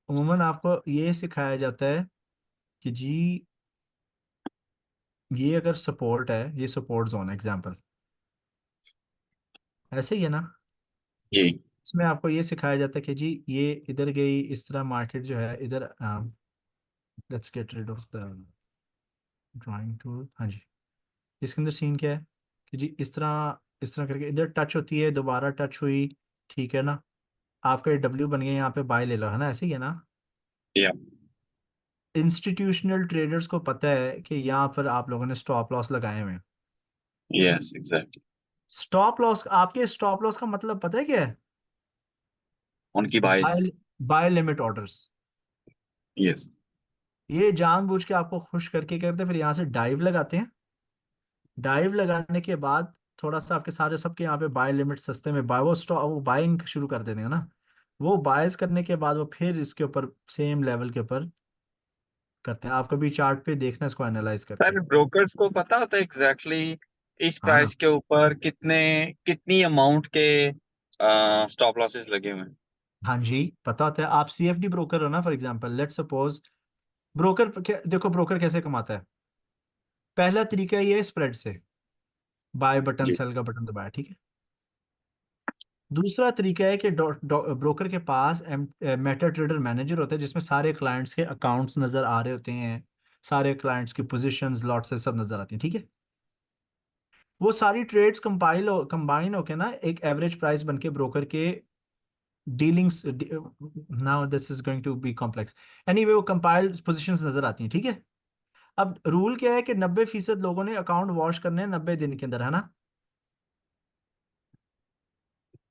अमूमन आपको ये सिखाया जाता है कि जी, ये अगर सपोर्ट है, ये सपोर्ट जोन एग्जांपल, ऐसे ही है ना। जी इसमें आपको ये सिखाया जाता है कि जी, ये इधर गई, इस तरह मार्केट जो है इधर। Let's get rid of the drawing tool. हाँ जी। इसके अंदर सीन क्या है कि जी, इस तरह करके इधर टच होती है, दोबारा टच हुई, ठीक है ना। आपका ये डब्ल्यू बन गया, यहाँ पे बाय ले लो, है ना, ऐसे ही है ना। या इंस्टीट्यूशनल ट्रेडर्स को पता है कि यहाँ पर आप लोगों ने स्टॉप लॉस लगाए हुए हैं। Yes exactly. स्टॉप लॉस, आपके स्टॉप लॉस का मतलब पता है क्या है? उनकी buys. Buy buy limit orders. Yes. ये जानबूझ के आपको खुश करके करते हैं, फिर यहाँ से डाइव लगाते हैं। डाइव लगाने के बाद थोड़ा सा आपके सारे सबके यहाँ पे बाय लिमिट सस्ते में बाय, वो स्टॉप, वो बाइंग शुरू कर देते हैं ना। वो बायस करने के बाद वो फिर इसके ऊपर सेम लेवल के ऊपर करते हैं। आप कभी चार्ट पे देखना इसको एनालाइज करके। सर ब्रोकर्स को पता होता है एग्जैक्टली इस हाँ ना। प्राइस के ऊपर कितनी अमाउंट के स्टॉप लॉसेस लगे हुए हैं। हाँ जी, पता होता है। आप सीएफडी ब्रोकर हो ना, फॉर एग्जांपल लेट्स सपोज। देखो ब्रोकर कैसे कमाता है। पहला तरीका ये है स्प्रेड से, बाय बटन, जी सेल का बटन दबाया, ठीक है। दूसरा तरीका है कि ब्रोकर के पास मेटा ट्रेडर मैनेजर होता है, जिसमें सारे क्लाइंट्स के अकाउंट्स नजर आ रहे होते हैं, सारे क्लाइंट्स की पोजीशंस, लॉट्स सब नजर आती हैं, ठीक है। वो सारी ट्रेड्स कंबाइन होके ना एक एवरेज प्राइस बन के ब्रोकर के dealings. Now this is going to be complex. Anyway, वो कंपाइल्ड पोजीशंस नजर आती हैं, ठीक है। अब रूल क्या है कि 90% लोगों ने अकाउंट वॉश करने हैं 90 दिन के अंदर, है ना।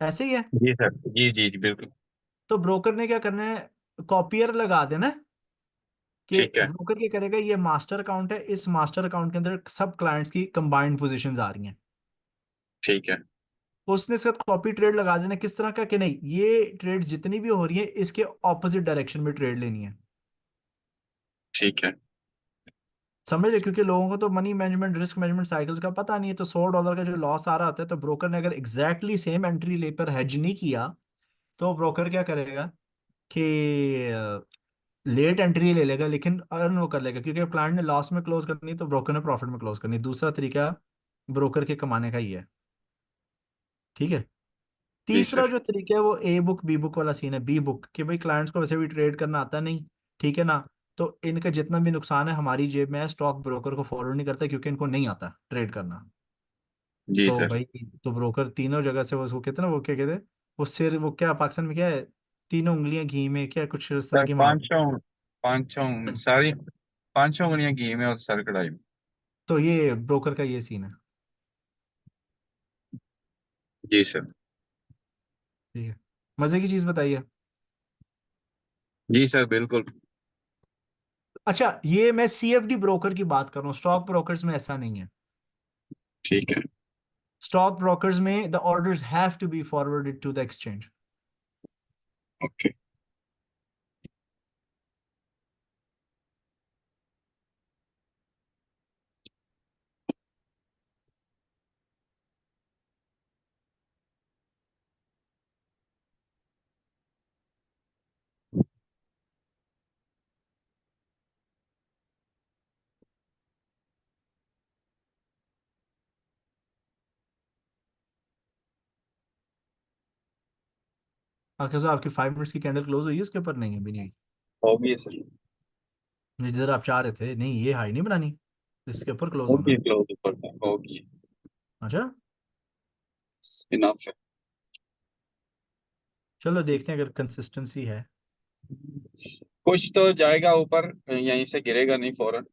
ऐसे ही है। जी सर। जी जी जी बिल्कुल। तो ब्रोकर ने क्या करना है, कॉपियर लगा देना है, कि ठीक है। ब्रोकर क्या करेगा, ये मास्टर अकाउंट है, इस मास्टर अकाउंट के अंदर सब क्लाइंट्स की कंबाइंड पोजीशंस आ रही हैं, ठीक है। उसने इसका कॉपी ट्रेड लगा देना किस तरह का, कि नहीं ये ट्रेड जितनी भी हो रही है इसके ऑपोजिट डायरेक्शन में ट्रेड लेनी है। ठीक है। समझ रहे, क्योंकि लोगों को तो money management risk management cycles का पता नहीं है, तो $100 का जो लॉस आ रहा होता है, तो ब्रोकर ने अगर एग्जैक्टली सेम एंट्री ले पर हेज नहीं किया, तो ब्रोकर क्या करेगा कि लेट एंट्री ले लेगा लेकिन अर्न वो कर लेगा, क्योंकि क्लाइंट ने लॉस में क्लोज करनी तो ब्रोकर ने प्रॉफिट में क्लोज करनी। दूसरा तरीका ब्रोकर के कमाने का ही है, ठीक है। जी तीसरा सर। जो तरीका है वो ए बुक बी बुक वाला सीन है, बी बुक, कि भाई क्लाइंट्स को वैसे भी ट्रेड करना आता नहीं, ठीक है ना, तो इनका जितना भी नुकसान है हमारी जेब में है, स्टॉक ब्रोकर को फॉरवर्ड नहीं करता क्योंकि इनको नहीं आता ट्रेड करना। जी तो सर। भाई, तो ब्रोकर तीनों जगह से वो कहते हैं ना, वो क्या कहते हैं, वो सिर, वो क्या पाकिस्तान में क्या है, तीनों उंगलियां घी में, क्या कुछ इस तरह सर की महावत। पाँचों सारी, पाँचों उंगलियां घी में और सर कढ़ाई में। तो ये ब्रोकर का ये सीन है, जी सर। ठीक है। मजे की चीज बताइए। जी सर बिल्कुल। अच्छा, ये मैं सीएफडी ब्रोकर की बात कर रहा हूँ, स्टॉक ब्रोकर्स में ऐसा नहीं है। ठीक है। स्टॉक ब्रोकर्स में the orders have to be forwarded to the exchange. Okay. आपके साथ आपकी 5 मिनट्स की कैंडल क्लोज हुई है, उसके ऊपर नहीं है भी नहीं। होगी सर। जिधर आप चाह रहे थे, नहीं ये हाई नहीं बनानी, इसके ऊपर क्लोज होगी, होना। क्लोज ऊपर था, होगी। अच्छा, इनफ है। चलो देखते हैं अगर कंसिस्टेंसी है। कुछ तो जाएगा ऊपर, यहीं से गिरेगा नहीं फौरन,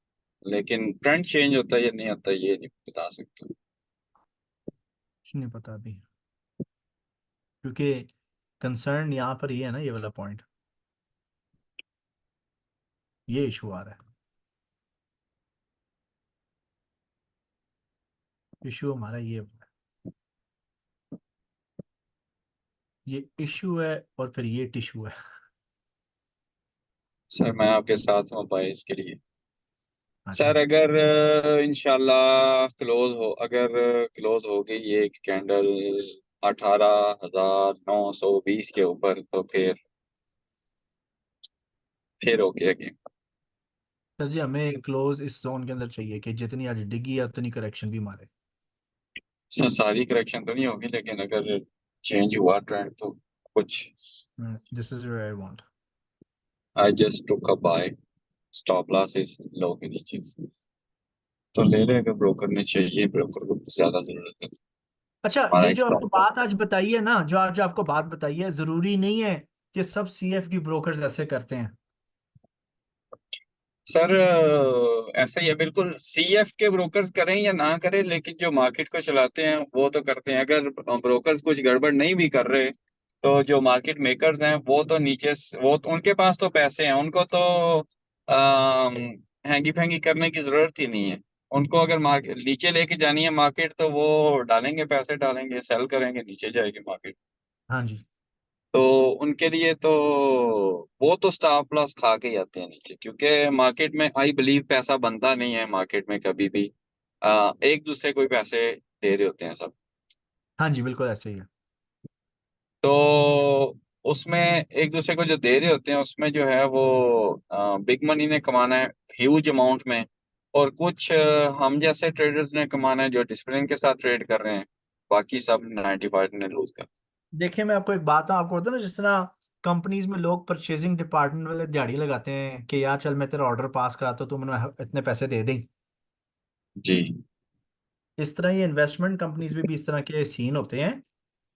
लेकिन ट्रेंड चेंज होता है या नहीं होता ये नहीं बता सकता। कुछ नहीं पता अभी, क्योंकि कंसर्न यहाँ पर ये है ना, ये वाला पॉइंट, ये इशू आ रहा है। इशू हमारा ये इशू है, और फिर ये टिशू है। सर मैं आपके साथ हूँ भाई इसके लिए। अच्छा, सर अगर इंशाल्लाह क्लोज हो, अगर क्लोज हो गई ये कैंडल 18,920 के ऊपर, तो फिर ओके अगेन। सर जी हमें क्लोज इस जोन के अंदर चाहिए कि जितनी आज डिगी है उतनी करेक्शन भी मारे। सर सारी करेक्शन तो नहीं होगी, लेकिन अगर चेंज हुआ ट्रेंड तो कुछ। This is where I want. I just took a buy, stop loss is low के नीचे, तो ले ले अगर ब्रोकर ने चाहिए, ब्रोकर को ज्यादा जरूरत है तो। अच्छा, हमारा ये एक जो आपको स्टॉप। बात आज बताई है ना, जो आज आपको बात बताई है, जरूरी नहीं है कि सब सीएफडी ब्रोकर्स ऐसे करते हैं। सर ऐसा ही है बिल्कुल, सीएफ के ब्रोकर्स करें या ना करें, लेकिन जो मार्केट को चलाते हैं वो तो करते हैं। अगर ब्रोकर्स कुछ गड़बड़ नहीं भी कर रहे, तो जो मार्केट मेकर्स हैं वो तो वो तो, उनके पास तो पैसे हैं, उनको तो हैंगी फैंगी करने की जरूरत ही नहीं है। उनको अगर मार्केट नीचे लेके जानी है मार्केट, तो वो डालेंगे, पैसे डालेंगे, सेल करेंगे, नीचे जाएगी मार्केट। हाँ जी। तो उनके लिए तो वो तो स्टॉप लॉस खा के ही आते हैं नीचे, क्योंकि मार्केट में आई बिलीव पैसा बनता नहीं है मार्केट में कभी भी। एक दूसरे को ही पैसे दे रहे होते हैं सब। हाँ जी, बिल्कुल ऐसे ही है। तो उसमें एक दूसरे को जो दे रहे होते हैं, उसमें जो है वो बिग मनी ने कमाना है ह्यूज अमाउंट में, और कुछ हम जैसे ट्रेडर्स ने कमाना है जो डिसिप्लिन के साथ ट्रेड कर रहे हैं। बाकी सब 95 ने लूज कर। देखिए मैं आपको एक बात, आपको होता है ना, जिस तरह कंपनीज में लोग परचेजिंग डिपार्टमेंट वाले दिहाड़ी लगाते हैं कि यार चल मैं तेरा ऑर्डर पास कराता हूँ, तुम मुझे इतने पैसे दे दें। जी। इस तरह ये इन्वेस्टमेंट कंपनीज में भी इस तरह के सीन होते हैं,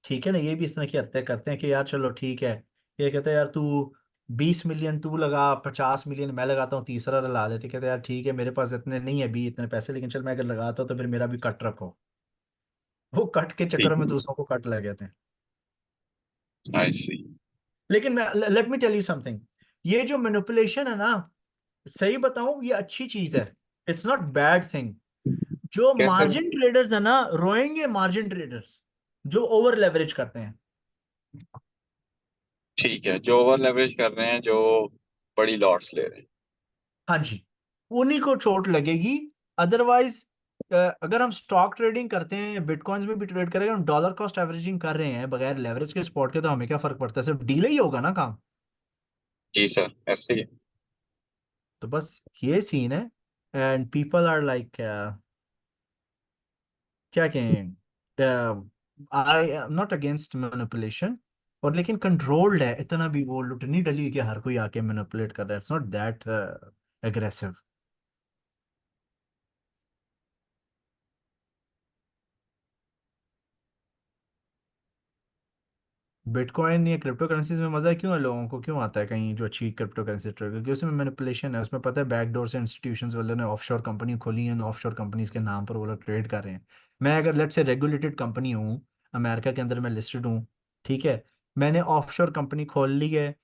ठीक है ना, ये भी इस तरह की हरकतें करते हैं कि यार चलो ठीक है, ये कहते हैं यार तू 20 मिलियन तू लगा, 50 मिलियन मैं लगाता हूँ, तीसरा लगा देते, कहते हैं यार ठीक है मेरे पास इतने नहीं है भी इतने पैसे, लेकिन चल मैं अगर लगाता हूँ तो फिर मेरा भी कट रखो। वो कट के चक्कर ठीक में है। दूसरों को कट लग जाते हैं। आई सी। लेकिन मैं, let me tell you something, ये जो मैनिपुलेशन है ना, सही बताऊं, ये अच्छी चीज है, इट्स नॉट बैड थिंग। जो कैसे? मार्जिन ट्रेडर्स है ना, रोएंगे मार्जिन ट्रेडर्स जो ओवर लेवरेज करते हैं। ठीक है, जो ओवर लेवरेज कर रहे हैं, जो बड़ी लॉट्स ले रहे हैं। हाँ जी, उन्हीं को चोट लगेगी। अदरवाइज अगर हम स्टॉक ट्रेडिंग करते हैं, बिटकॉइंस में भी ट्रेड करेंगे, हम डॉलर कॉस्ट एवरेजिंग कर रहे हैं बगैर लेवरेज के स्पॉट के, तो हमें क्या फर्क पड़ता है, सिर्फ डीले ही होगा ना काम। जी सर, ऐसे ही है। तो बस ये सीन है। एंड पीपल आर लाइक, क्या कहें, I am not against manipulation, और लेकिन कंट्रोल्ड है, इतना भी वो लुटनी डली हुई कि हर कोई आके मैनिपुलेट कर रहा है, it's not that aggressive. Bitcoin या क्रिप्टो करेंसीज में मजा क्यों है, लोगों को क्यों आता है कहीं जो अच्छी क्रिप्टो करेंसी ट्रेड, क्योंकि उसमें मैनिपुलेशन है, उसमें पता है बैकडोर से इंस्टीट्यूशंस वालों ने ऑफशोर कंपनी खोली है, ऑफशोर कंपनीज के नाम पर वो लोग ट्रेड कर रहे हैं। मैं अगर लेट्स से रेगुलेटेड कंपनी हूँ, अमेरिका के अंदर मैं लिस्टेड हूँ, ठीक है, मैंने ऑफशोर कंपनी खोल ली है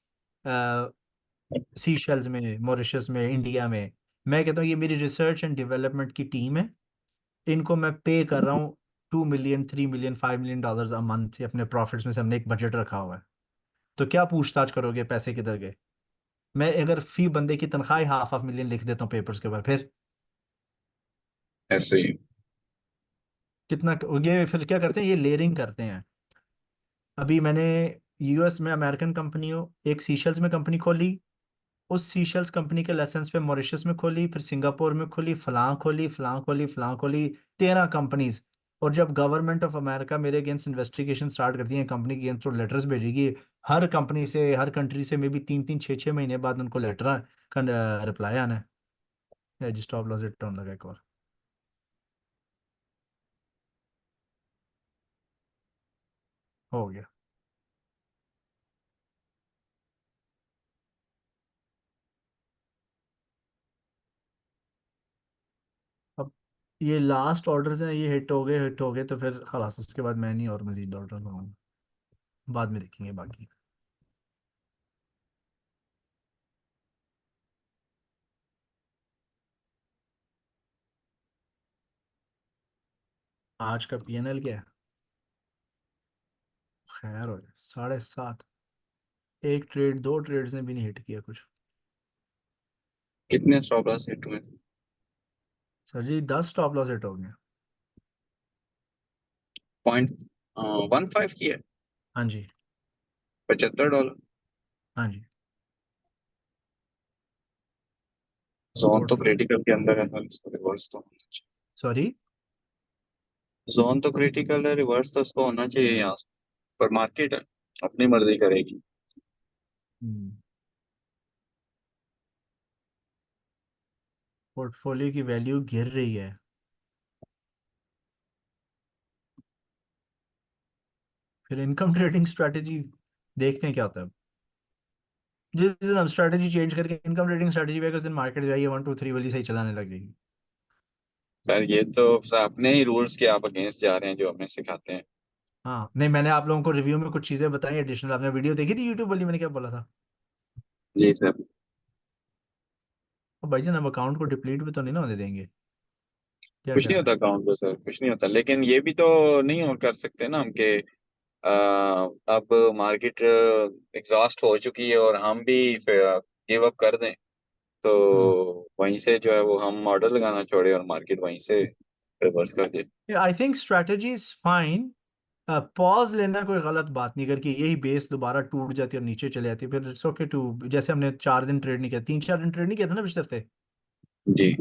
सीशेल्स में, मॉरिशस में, इंडिया में। मैं कहता हूँ ये मेरी रिसर्च एंड डेवलपमेंट की टीम है, इनको मैं पे कर रहा हूँ 2 million, 3 million, $5 million a month अपने प्रॉफिट्स में से, हमने एक बजट रखा हुआ है। तो क्या पूछताछ करोगे पैसे किधर गए? मैं अगर फी बंदे की तनख्वाह ही हाफ हाफ मिलियन लिख देता हूँ पेपर्स के ऊपर, फिर ऐसे ही। कितना? ये फिर क्या करते हैं, ये लेयरिंग करते हैं। अभी मैंने यूएस में अमेरिकन कंपनी हो, एक सीशल्स में कंपनी खोली, उस सीशल्स कंपनी के लाइसेंस पे मॉरिशस में खोली, फिर सिंगापुर में खोली, फलां खोली, फलां खोली, फलां खोली, 13 कंपनीज। और जब गवर्नमेंट ऑफ अमेरिका मेरे अगेंस्ट इन्वेस्टिगेशन स्टार्ट करती है, कंपनी के अगेंस्ट लेटर्स भेजेगी, हर कंपनी से, हर कंट्री से, मे बी 3-3, 6-6 महीने बाद उनको लेटर रिप्लाई आना है, जी स्टॉप लॉस हिट होने लगा एक और, हो गया। अब ये लास्ट ऑर्डर्स हैं, ये हिट हो गए, हिट हो गए तो फिर खलास, उसके बाद मैं नहीं और मजीद ऑर्डर लूँगा, बाद में देखेंगे बाकी। आज का पीएनएल क्या है? खैर हो जाए, 7.5, एक ट्रेड, दो ट्रेड्स ने भी नहीं हिट किया कुछ। कितने स्टॉप लॉस हिट हुए? सर जी 10 स्टॉप लॉस हिट हो गए। 0.15 की है। हाँ जी, $75। हाँ जी। जोन तो पोर्टफोलियो, क्रिटिकल के अंदर है, तो इसको रिवर्स तो होना चाहिए। सॉरी। जोन तो क्रिटिकल है, रिवर्स तो उसको होना चाहिए यहाँ से। पर मार्केट है, अपनी मर्जी करेगी। पोर्टफोलियो की वैल्यू गिर रही है, फिर इनकम ट्रेडिंग स्ट्रेटेजी देखते हैं क्या होता है। जिस दिन हम स्ट्रेटेजी चेंज करके इनकम ट्रेडिंग स्ट्रेटेजी पे, उस दिन मार्केट जाइए 1 2 3 वाली सही चलाने लगेगी। सर ये तो सर अपने ही रूल्स के आप अगेंस्ट जा रहे हैं जो हमें सिखाते हैं। हाँ नहीं, मैंने आप लोगों को रिव्यू में कुछ चीजें बताई एडिशनल, आपने वीडियो देखी थी यूट्यूब वाली, मैंने क्या बोला था? जी सर। अब भाईजान हम अकाउंट को डिप्लीट भी तो नहीं ना होने देंगे, क्या कुछ नहीं ख्याल है? होता अकाउंट पे सर, कुछ नहीं होता, लेकिन ये भी तो नहीं हो कर सकते ना हम के अब मार्केट एग्जॉस्ट हो चुकी है और हम भी गिव अप कर दें, तो वहीं से जो है वो हम मॉडल लगाना छोड़े और मार्केट वहीं से रिवर्स कर दे। I think strategy is fine. Pause लेना कोई गलत बात नहीं, करके यही बेस दोबारा टूट जाती है और नीचे चले जाती है, फिर इट्स ओके टू, जैसे हमने 4 दिन ट्रेड नहीं किया, 3-4 दिन ट्रेड नहीं किया था ना पिछले हफ्ते, जी।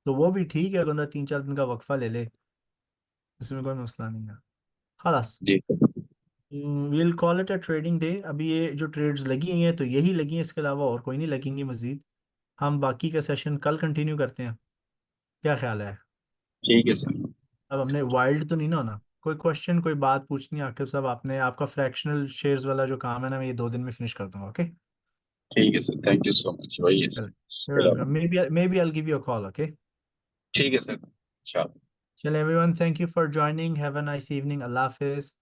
तो वो भी ठीक है, बंदा 3-4 दिन का वक्फा ले ले, इसमें कोई मसला नहीं है। खलास, जी। We'll call it a trading day. अभी ये जो ट्रेड्स लगी हुई हैं तो यही लगी हैं, इसके अलावा और कोई नहीं लगेंगी मजीद। हम बाकी का सेशन कल कंटिन्यू करते हैं, क्या ख्याल है? ठीक है सर। अब हमने वाइल्ड तो नहीं ना होना, कोई क्वेश्चन, कोई बात पूछनी है आखिर साहब, आपने आपका फ्रैक्शनल शेयर्स वाला जो काम है ना, मैं ये 2 दिन में फिनिश कर दूंगा, ओके? ठीक है sir, thank you so much, वही है सर। चल, maybe I'll give you a call, okay? ठीक है सर, अच्छा। चल everyone, thank you for joining, have a nice evening, Allah Hafiz.